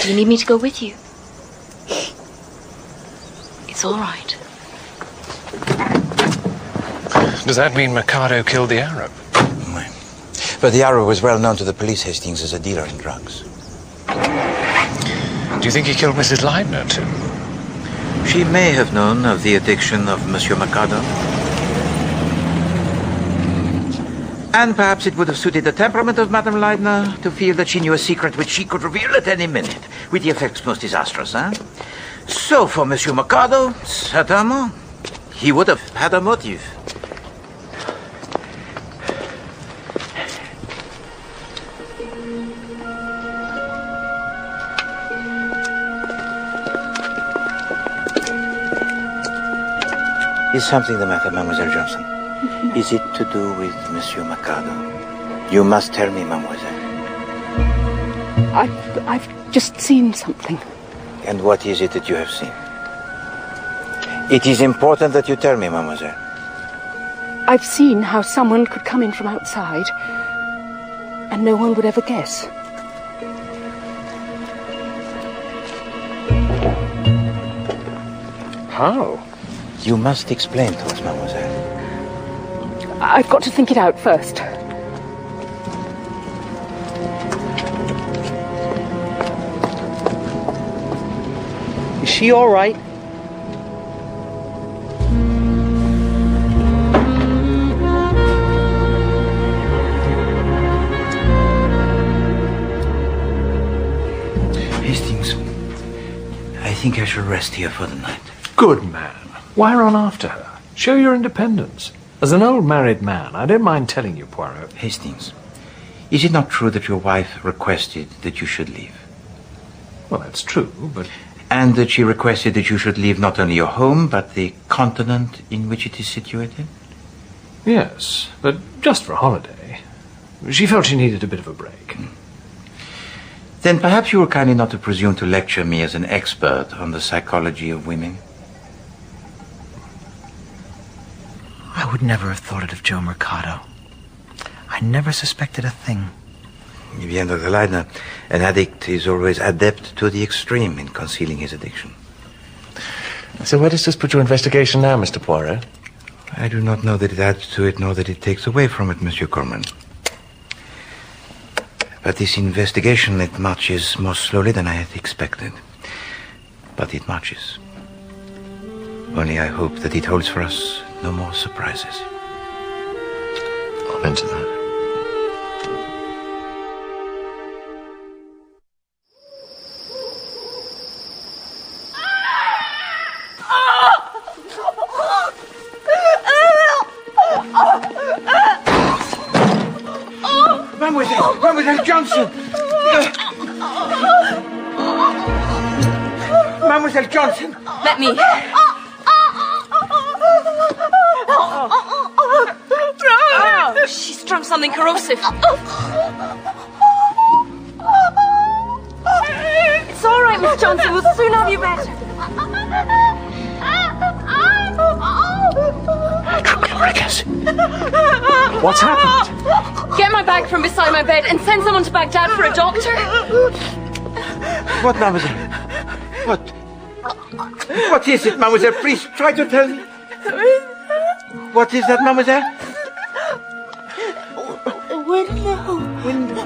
Do you need me to go with you? It's all right. Does that mean Mercado killed the Arab? But the Arrow was well known to the police, Hastings, as a dealer in drugs. Do you think he killed Mrs. Leidner, too? She may have known of the addiction of Monsieur Mercado. And perhaps it would have suited the temperament of Madame Leidner to feel that she knew a secret which she could reveal at any minute, with the effects most disastrous, eh? So, for Monsieur Mercado, certainement, he would have had a motive. Is something the matter, Mademoiselle Johnson? Is it to do with Monsieur Mercado? You must tell me, Mademoiselle. I've just seen something. And what is it that you have seen? It is important that you tell me, Mademoiselle. I've seen how someone could come in from outside, and no one would ever guess. How? You must explain to us, Mademoiselle. I've got to think it out first. Is she all right? Hastings, I think I shall rest here for the night. Good man. Why run after her? Show your independence. As an old married man, I don't mind telling you, Poirot. Hastings, is it not true that your wife requested that you should leave? Well, that's true, but... And that she requested that you should leave not only your home, but the continent in which it is situated? Yes, but just for a holiday. She felt she needed a bit of a break. Then perhaps you will kindly not to presume to lecture me as an expert on the psychology of women. I would never have thought it of Joe Mercado. I never suspected a thing. Bien, Dr. Leidner, an addict is always adept to the extreme in concealing his addiction. So where does this put your investigation now, Mr. Poirot? I do not know that it adds to it, nor that it takes away from it, Monsieur Corman. But this investigation, it marches more slowly than I had expected. But it marches. Only I hope that it holds for us no more surprises. Amen to that. Mademoiselle Johnson! Mademoiselle Johnson! Let me. Oh, she's drunk something corrosive. It's all right, Miss Johnson. We'll soon have you better. What's happened? Get my bag from beside my bed and send someone to Baghdad for a doctor. What, Mademoiselle? What? What is it, Mademoiselle? Please, try to tell me. What is that, Mademoiselle? Window. Window.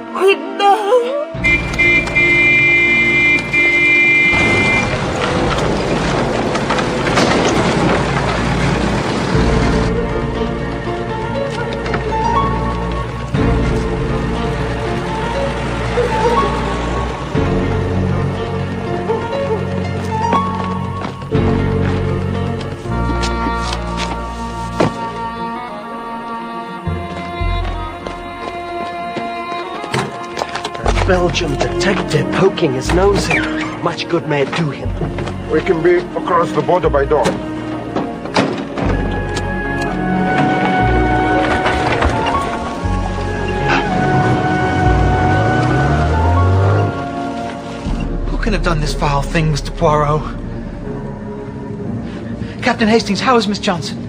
Belgian detective poking his nose in. Much good may it do him. We can be across the border by dawn. Who can have done this foul thing, Mr. Poirot? Captain Hastings, how is Miss Johnson?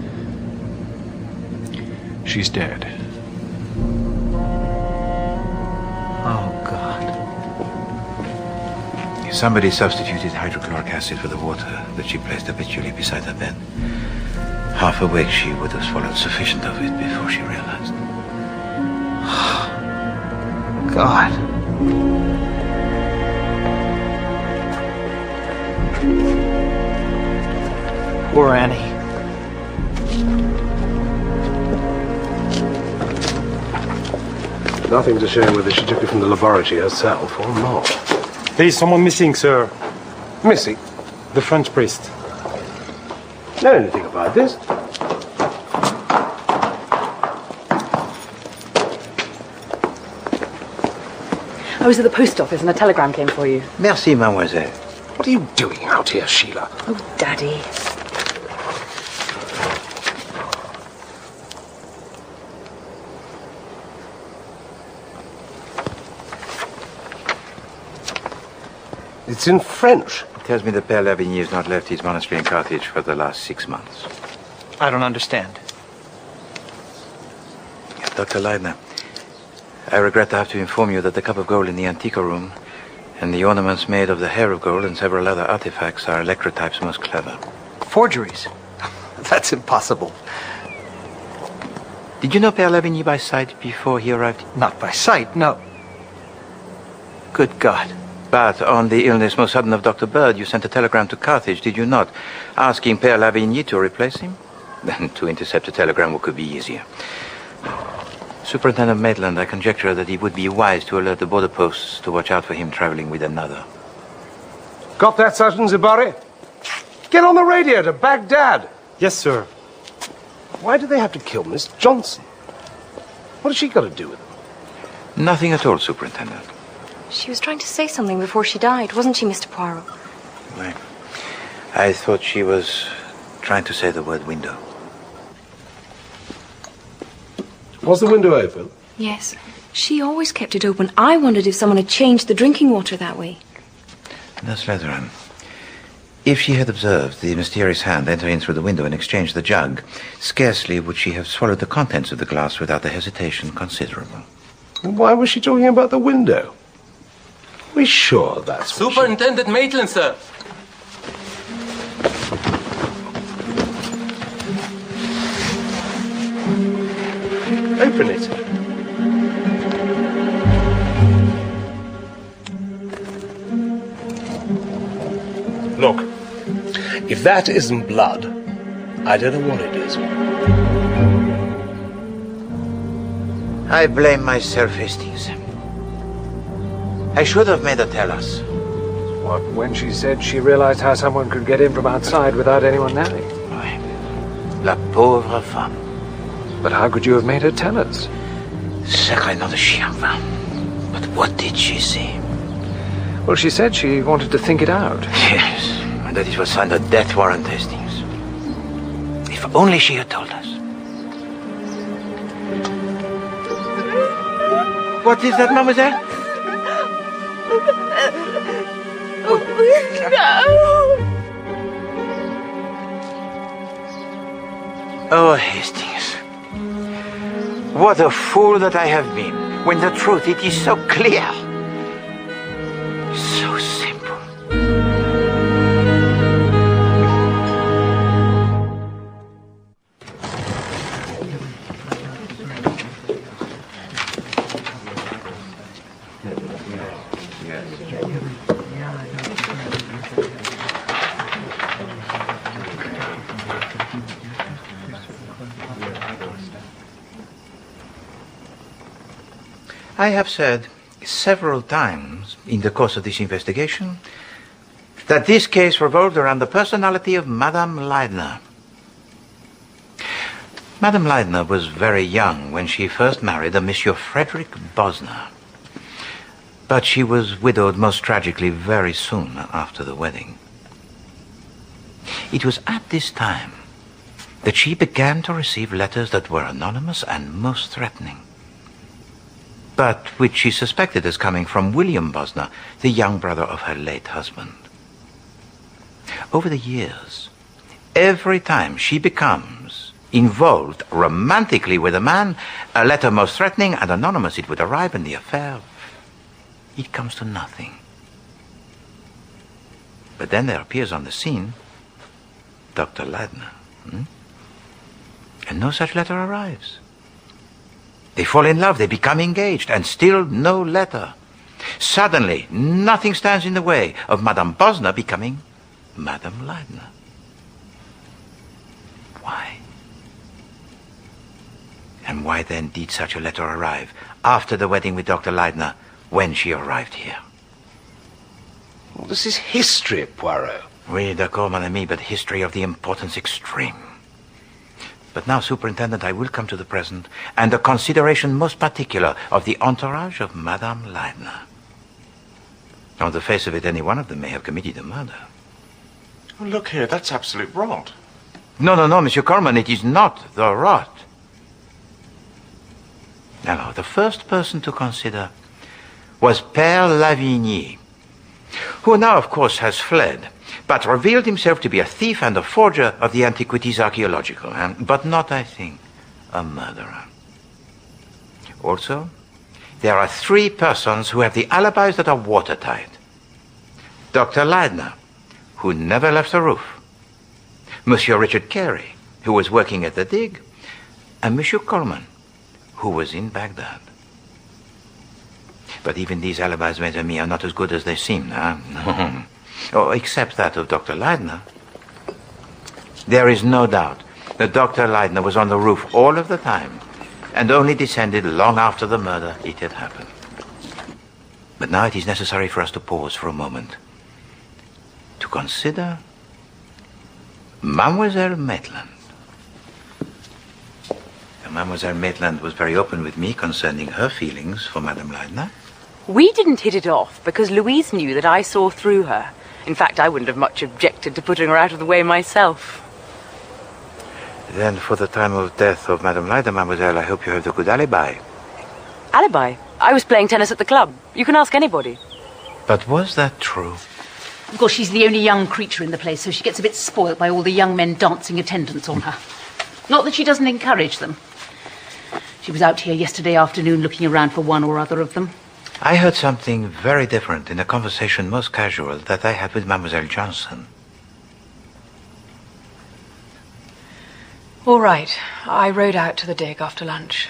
She's dead. Somebody substituted hydrochloric acid for the water that she placed habitually beside her bed. Half awake, she would have swallowed sufficient of it before she realized. God. Poor Annie. Nothing to show whether she took it from the laboratory herself or not. There is someone missing, sir. Missing? The French priest. Know anything about this? I was at the post office and a telegram came for you. Merci, mademoiselle. What are you doing out here, Sheila? Oh, Daddy. It's in French. It tells me that Père Lavigny has not left his monastery in Carthage for the last 6 months. I don't understand. Dr. Leidner, I regret to have to inform you that the cup of gold in the Antico room and the ornaments made of the hair of gold and several other artifacts are Electrotype's most clever. Forgeries? That's impossible. Did you know Père Lavigny by sight before he arrived? Not by sight, no. Good God. But on the illness most sudden of Dr. Bird, you sent a telegram to Carthage, did you not? Asking Père Lavigny to replace him? Then to intercept a telegram what could be easier. Superintendent Maitland, I conjecture that he would be wise to alert the border posts to watch out for him traveling with another. Got that, Sergeant Zibari? Get on the radio to Baghdad. Yes, sir. Why do they have to kill Miss Johnson? What has she got to do with it? Nothing at all, Superintendent. She was trying to say something before she died, wasn't she, Mr. Poirot? I thought she was trying to say the word window. Was the window open? Yes. She always kept it open. I wondered if someone had changed the drinking water that way. Nurse Letheran, if she had observed the mysterious hand enter in through the window and exchange the jug, scarcely would she have swallowed the contents of the glass without a hesitation considerable. Why was she talking about the window? We're sure that's what Superintendent Maitland, sir. Open it. Look, if that isn't blood, I don't know what it is. I blame myself, Hastings. I should have made her tell us. What, when she said she realized how someone could get in from outside without anyone knowing? La pauvre femme. But how could you have made her tell us? Sacré nom de chien. But what did she say? Well, she said she wanted to think it out. Yes, and that it was signed a death warrant, Hastings. If only she had told us. What is that, mademoiselle? Oh, Hastings. What a fool that I have been, when the truth, it is so clear. So simple. I have said several times in the course of this investigation that this case revolved around the personality of Madame Leidner. Madame Leidner was very young when she first married a Monsieur Frederick Bosner. But she was widowed most tragically very soon after the wedding. It was at this time that she began to receive letters that were anonymous and most threatening, but which she suspected as coming from William Bosner, the young brother of her late husband. Over the years, every time she becomes involved romantically with a man, a letter most threatening and anonymous it would arrive, and the affair, it comes to nothing. But then there appears on the scene Dr. Leidner, and no such letter arrives. They fall in love, they become engaged, and still no letter. Suddenly, nothing stands in the way of Madame Bosner becoming Madame Leidner. Why? And why then did such a letter arrive after the wedding with Dr. Leidner when she arrived here? Well, this is history, Poirot. Oui, d'accord, mon ami, but history of the importance extreme. But now, Superintendent, I will come to the present and the consideration most particular of the entourage of Madame Leidner. On the face of it, any one of them may have committed a murder. Oh, look here, that's absolute rot. No, Monsieur Coleman, it is not the rot. Now, the first person to consider was Père Lavigny, who now, of course, has fled, but revealed himself to be a thief and a forger of the antiquities archaeological, but not, I think, a murderer. Also, there are 3 persons who have the alibis that are watertight. Dr. Leidner, who never left the roof, Monsieur Richard Carey, who was working at the dig, and Monsieur Coleman, who was in Baghdad. But even these alibis, mes amis, are not as good as they seem, huh? Oh, except that of Dr. Leidner. There is no doubt that Dr. Leidner was on the roof all of the time and only descended long after the murder it had happened. But now it is necessary for us to pause for a moment to consider Mademoiselle Maitland. Mademoiselle Maitland was very open with me concerning her feelings for Madame Leidner. We didn't hit it off because Louise knew that I saw through her. In fact, I wouldn't have much objected to putting her out of the way myself. Then, for the time of death of Madame Leidner, Mademoiselle, I hope you have the good alibi. Alibi? I was playing tennis at the club. You can ask anybody. But was that true? Of course, she's the only young creature in the place, so she gets a bit spoilt by all the young men dancing attendance on her. Not that she doesn't encourage them. She was out here yesterday afternoon looking around for one or other of them. I heard something very different in a conversation most casual that I had with Mademoiselle Johnson. All right. I rode out to the dig after lunch.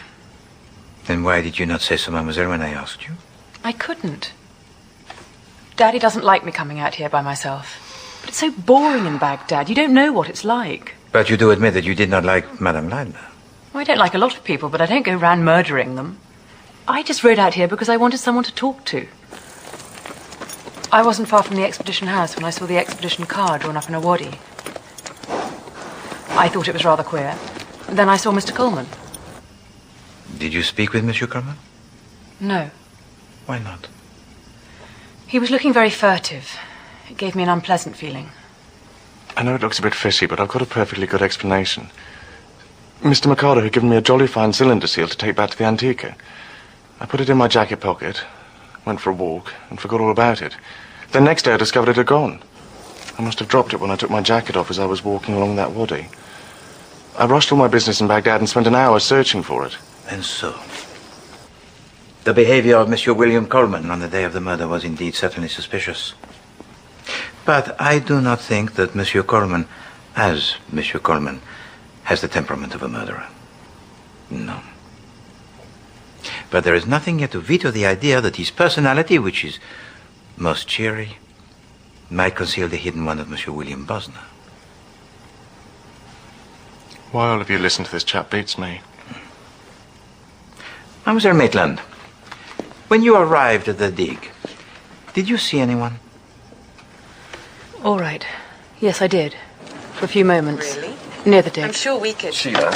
Then why did you not say so, Mademoiselle, when I asked you? I couldn't. Daddy doesn't like me coming out here by myself. But it's so boring in Baghdad. You don't know what it's like. But you do admit that you did not like Madame Leidner. Well, I don't like a lot of people, but I don't go round murdering them. I just rode out here because I wanted someone to talk to. I wasn't far from the expedition house when I saw the expedition car drawn up in a wadi. I thought it was rather queer. Then I saw Mr. Coleman. Did you speak with Monsieur Coleman? No. Why not? He was looking very furtive. It gave me an unpleasant feeling. I know it looks a bit fishy, but I've got a perfectly good explanation. Mr. Mikado had given me a jolly fine cylinder seal to take back to the Antica. I put it in my jacket pocket, went for a walk, and forgot all about it. Then next day I discovered it had gone. I must have dropped it when I took my jacket off as I was walking along that wadi. I rushed all my business in Baghdad and spent an hour searching for it. And so, the behavior of Monsieur William Coleman on the day of the murder was indeed certainly suspicious. But I do not think that Monsieur Coleman, as Monsieur Coleman, has the temperament of a murderer. No. But there is nothing yet to veto the idea that his personality, which is most cheery, might conceal the hidden one of Monsieur William Bosner. Why all of you listen to this chap beats me. Mademoiselle Maitland, when you arrived at the dig, did you see anyone? All right. Yes, I did. For a few moments. Really? Near the dig. I'm sure we could... Sheila,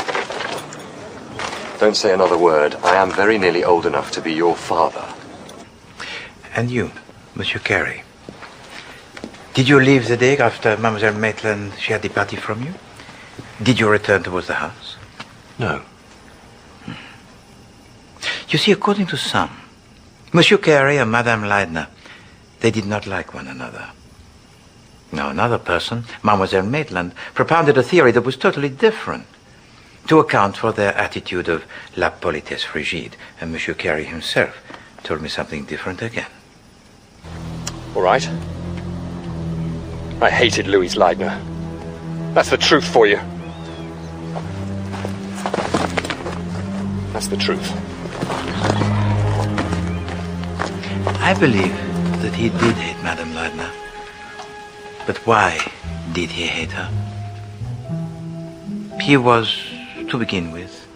don't say another word. I am very nearly old enough to be your father. And you, Monsieur Carey, did you leave the dig after Mademoiselle Maitland, she had departed from you? Did you return towards the house? No. You see, according to some, Monsieur Carey and Madame Leidner, they did not like one another. Now, another person, Mademoiselle Maitland, propounded a theory that was totally different to account for their attitude of la politesse frigide, and Monsieur Carey himself told me something different again. All right. I hated Louise Leidner. That's the truth for you. That's the truth. I believe that he did hate Madame Leidner. But why did he hate her? He was, to begin with,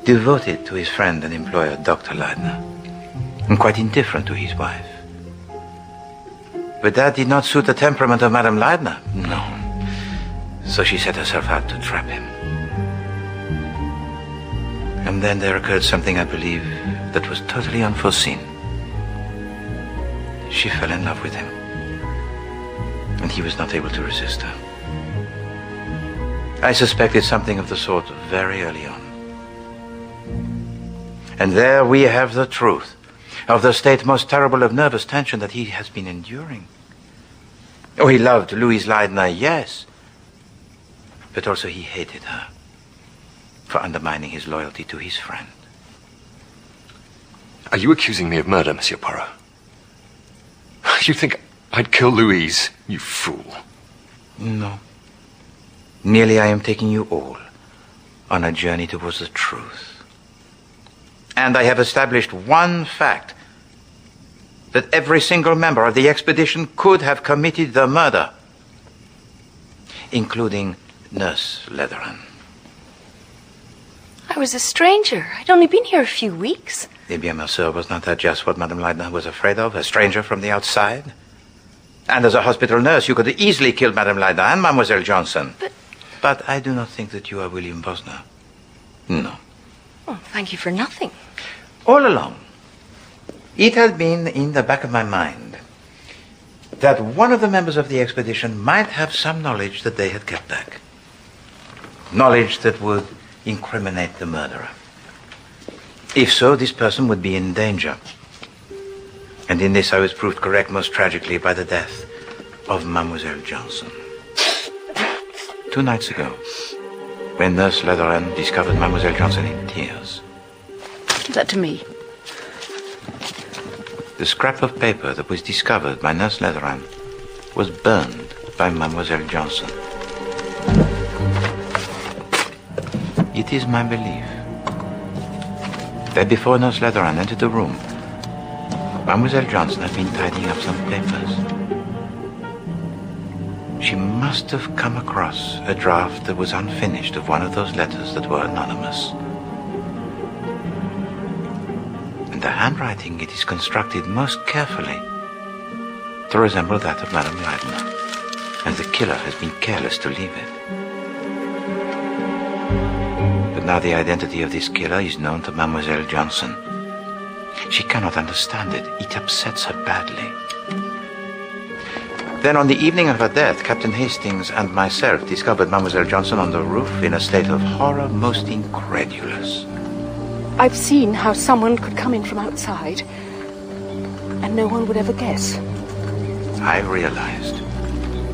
devoted to his friend and employer, Dr. Leidner, and quite indifferent to his wife. But that did not suit the temperament of Madame Leidner. No. So she set herself out to trap him. And then there occurred something, I believe, that was totally unforeseen. She fell in love with him, and he was not able to resist her. I suspected something of the sort very early on. And there we have the truth of the state most terrible of nervous tension that he has been enduring. Oh, he loved Louise Leidner, yes, but also he hated her for undermining his loyalty to his friend. Are you accusing me of murder, Monsieur Poirot? You think I'd kill Louise, you fool? No. Merely I am taking you all on a journey towards the truth. And I have established one fact: that every single member of the expedition could have committed the murder, including Nurse Leatheran. I was a stranger. I'd only been here a few weeks. Eh bien, ma sœur, was not that just what Madame Leidner was afraid of? A stranger from the outside? And as a hospital nurse, you could have easily killed Madame Leidner and Mademoiselle Johnson. But I do not think that you are William Bosner. No. Oh, thank you for nothing. All along, it had been in the back of my mind that one of the members of the expedition might have some knowledge that they had kept back. Knowledge that would incriminate the murderer. If so, this person would be in danger. And in this I was proved correct most tragically by the death of Mademoiselle Johnson. 2 nights ago, when Nurse Leatheran discovered Mademoiselle Johnson in tears. Give that to me. The scrap of paper that was discovered by Nurse Leatheran was burned by Mademoiselle Johnson. It is my belief that before Nurse Leatheran entered the room, Mademoiselle Johnson had been tidying up some papers. She must have come across a draft that was unfinished of one of those letters that were anonymous. And the handwriting, it is constructed most carefully to resemble that of Madame Leidner, and the killer has been careless to leave it. But now the identity of this killer is known to Mademoiselle Johnson. She cannot understand it. It upsets her badly. Then on the evening of her death, Captain Hastings and myself discovered Mademoiselle Johnson on the roof in a state of horror most incredulous. I've seen how someone could come in from outside, and no one would ever guess. I realized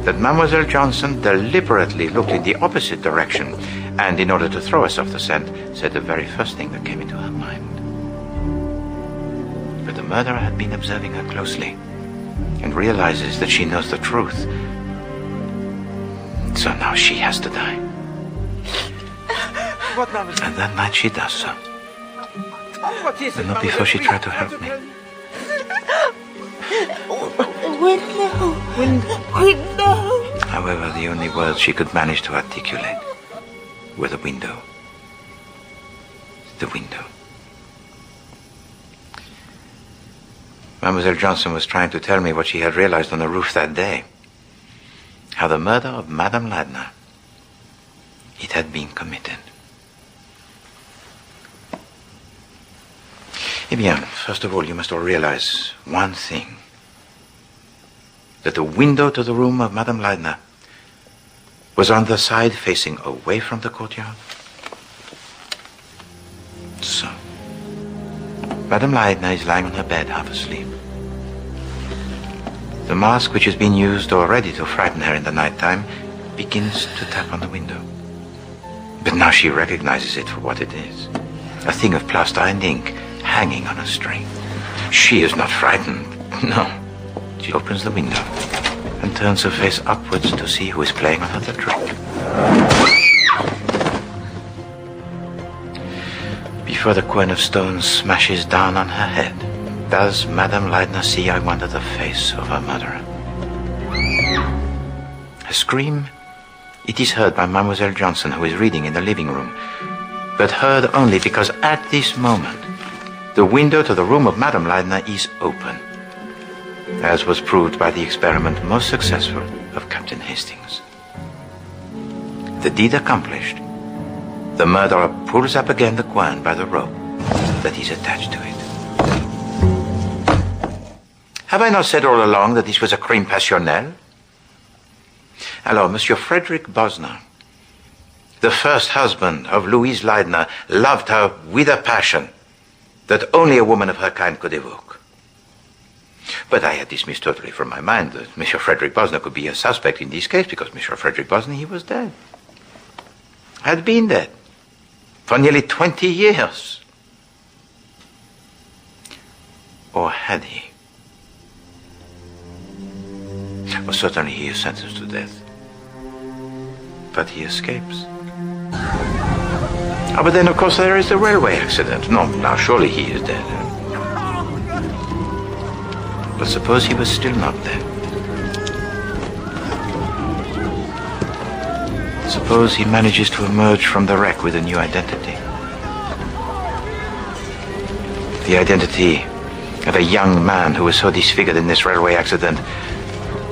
that Mademoiselle Johnson deliberately looked in the opposite direction, and in order to throw us off the scent, said the very first thing that came into her mind. But the murderer had been observing her closely, and realizes that she knows the truth. So now she has to die. And that night she does so. But not before she tried to help me. Window. However, the only words she could manage to articulate were the window. The window. Mademoiselle Johnson was trying to tell me what she had realized on the roof that day. How the murder of Madame Leidner, it had been committed. Eh bien, first of all, you must all realize one thing. That the window to the room of Madame Leidner was on the side facing away from the courtyard. So, Madame Leidner is lying on her bed, half asleep. The mask which has been used already to frighten her in the nighttime begins to tap on the window. But now she recognizes it for what it is. A thing of plaster and ink hanging on a string. She is not frightened. No. She opens the window and turns her face upwards to see who is playing on her the trick. Before the quern of stones smashes down on her head, Does Madame Leidner see, I wonder, the face of her murderer? A scream? It is heard by Mademoiselle Johnson, who is reading in the living room, but heard only because at this moment the window to the room of Madame Leidner is open, as was proved by the experiment most successful of Captain Hastings. The deed accomplished, the murderer pulls up again the coin by the rope that is attached to it. Have I not said all along that this was a crime passionnel? Alors, Monsieur Frederick Bosner, the first husband of Louise Leidner, loved her with a passion that only a woman of her kind could evoke. But I had dismissed totally from my mind that Monsieur Frederick Bosner could be a suspect in this case, because Monsieur Frederick Bosner, he was dead. Had been dead for nearly 20 years. Or had he? Well, certainly he is sentenced to death. But he escapes. But then, of course, there is the railway accident. No, now surely he is dead. But suppose he was still not dead. Suppose he manages to emerge from the wreck with a new identity. The identity of a young man who was so disfigured in this railway accident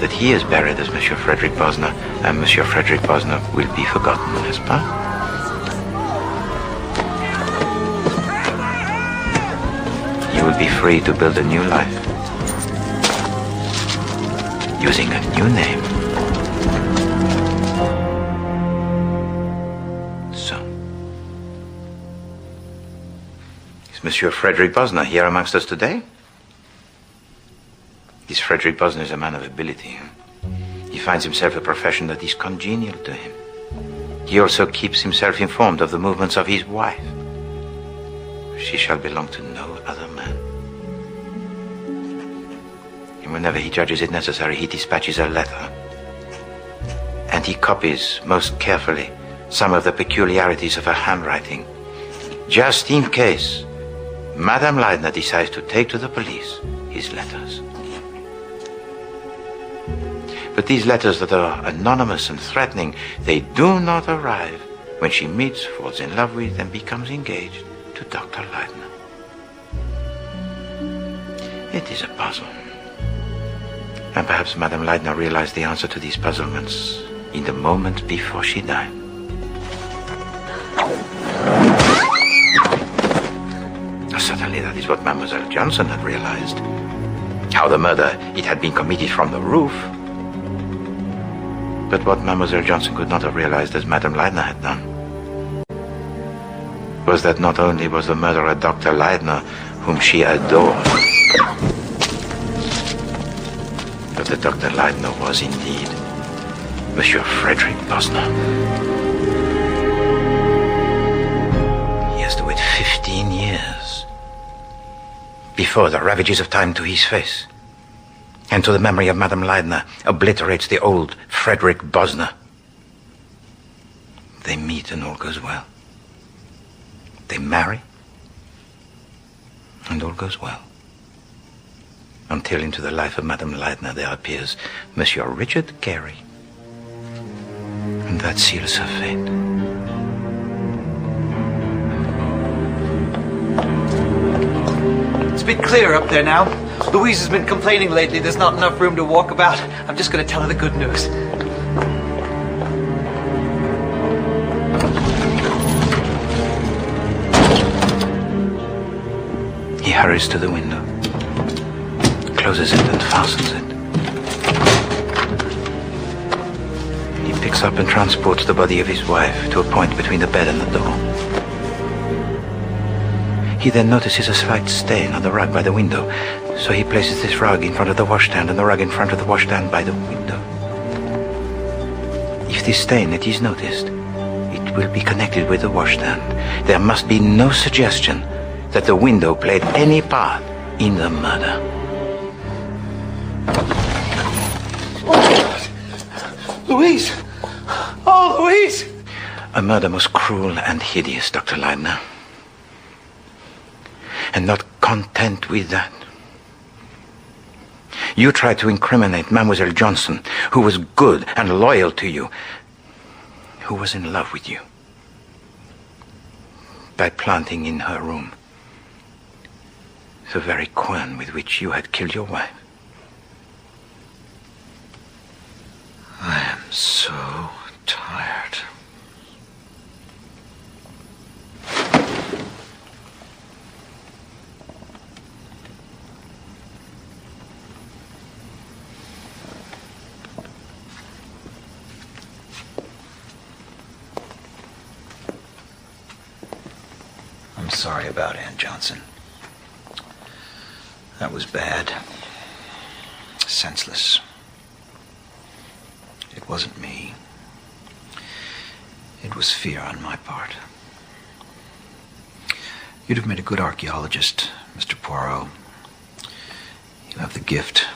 that he is buried as Monsieur Frederick Bosner, and Monsieur Frederick Bosner will be forgotten, n'est-ce pas? You will be free to build a new life, using a new name. So, is Monsieur Frederick Bosner here amongst us today? This Frederick Bosner is a man of ability. He finds himself a profession that is congenial to him. He also keeps himself informed of the movements of his wife. She shall belong to no other man. And whenever he judges it necessary, he dispatches a letter. And he copies most carefully some of the peculiarities of her handwriting, just in case Madame Leidner decides to take to the police his letters. But these letters that are anonymous and threatening, they do not arrive when she meets, falls in love with, and becomes engaged to Dr. Leidner. It is a puzzle. And perhaps Madame Leidner realized the answer to these puzzlements in the moment before she died. Certainly that is what Mademoiselle Johnson had realized. How the murder, it had been committed from the roof. But what Mademoiselle Johnson could not have realized, as Madame Leidner had done, was that not only was the murderer Dr. Leidner, whom she adored, but that Dr. Leidner was indeed Monsieur Frederick Bosner. He has to wait 15 years before the ravages of time to his face and to the memory of Madame Leidner obliterates the old Frederick Bosner. They meet and all goes well. They marry and all goes well. Until into the life of Madame Leidner there appears Monsieur Richard Carey. And that seals her fate. It's a bit clearer up there now. Louise has been complaining lately there's not enough room to walk about. I'm just going to tell her the good news. He hurries to the window, closes it and fastens it. He picks up and transports the body of his wife to a point between the bed and the door. He then notices a slight stain on the rug by the window, so he places this rug in front of the washstand and the rug in front of the washstand by the window. If this stain it is noticed, it will be connected with the washstand. There must be no suggestion that the window played any part in the murder. Louise! Oh, Louise! A murder most cruel and hideous, Dr. Leidner. And not content with that, You tried to incriminate Mademoiselle Johnson, who was good and loyal to you, who was in love with you, by planting in her room the very quern with which you had killed your wife. I am so tired. I'm sorry about Ann Johnson. That was bad. Senseless. It wasn't me. It was fear on my part. You'd have made a good archaeologist, Mr. Poirot. You have the gift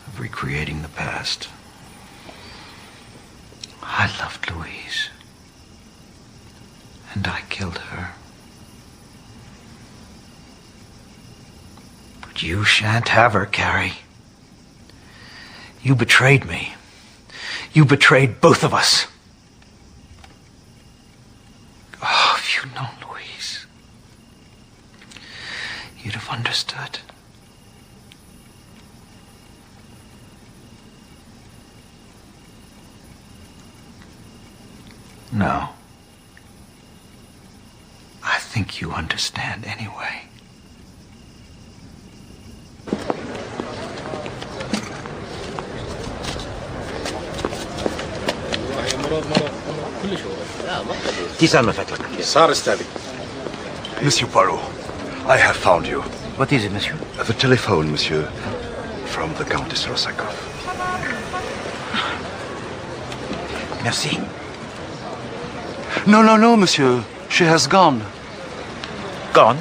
of recreating the past. I loved Louise. And I killed her. But you shan't have her, Carrie. You betrayed me. You betrayed both of us. Oh, if you'd known Louise, you'd have understood. No. I think you understand anyway. Monsieur Poirot, I have found you. What is it, monsieur? The telephone, monsieur, from the Countess Rosakov. Merci. No, monsieur. She has gone. Gone?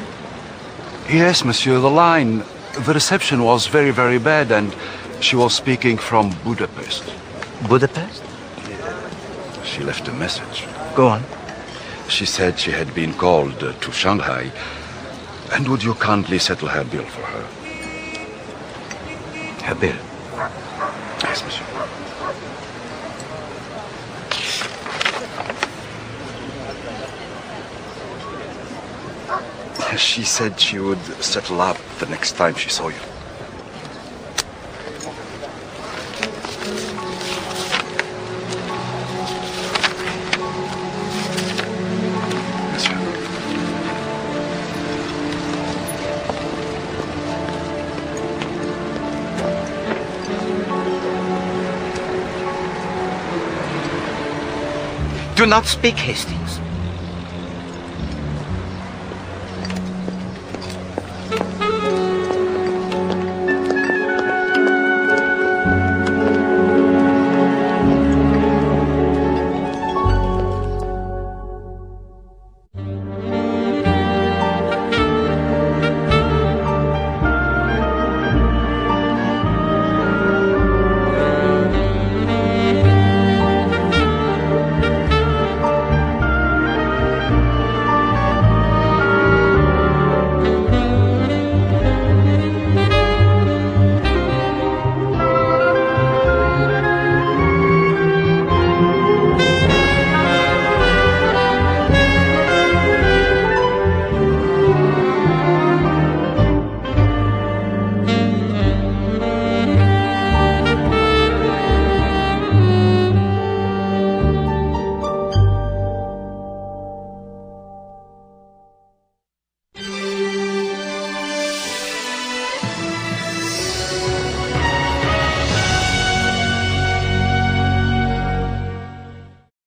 Yes, monsieur. The line, the reception was very, very bad, and she was speaking from Budapest. Budapest? She left a message. Go on. She said she had been called to Shanghai, and would you kindly settle her bill for her? Her bill? Yes, monsieur. She said she would settle up the next time she saw you. Do not speak, Hastings.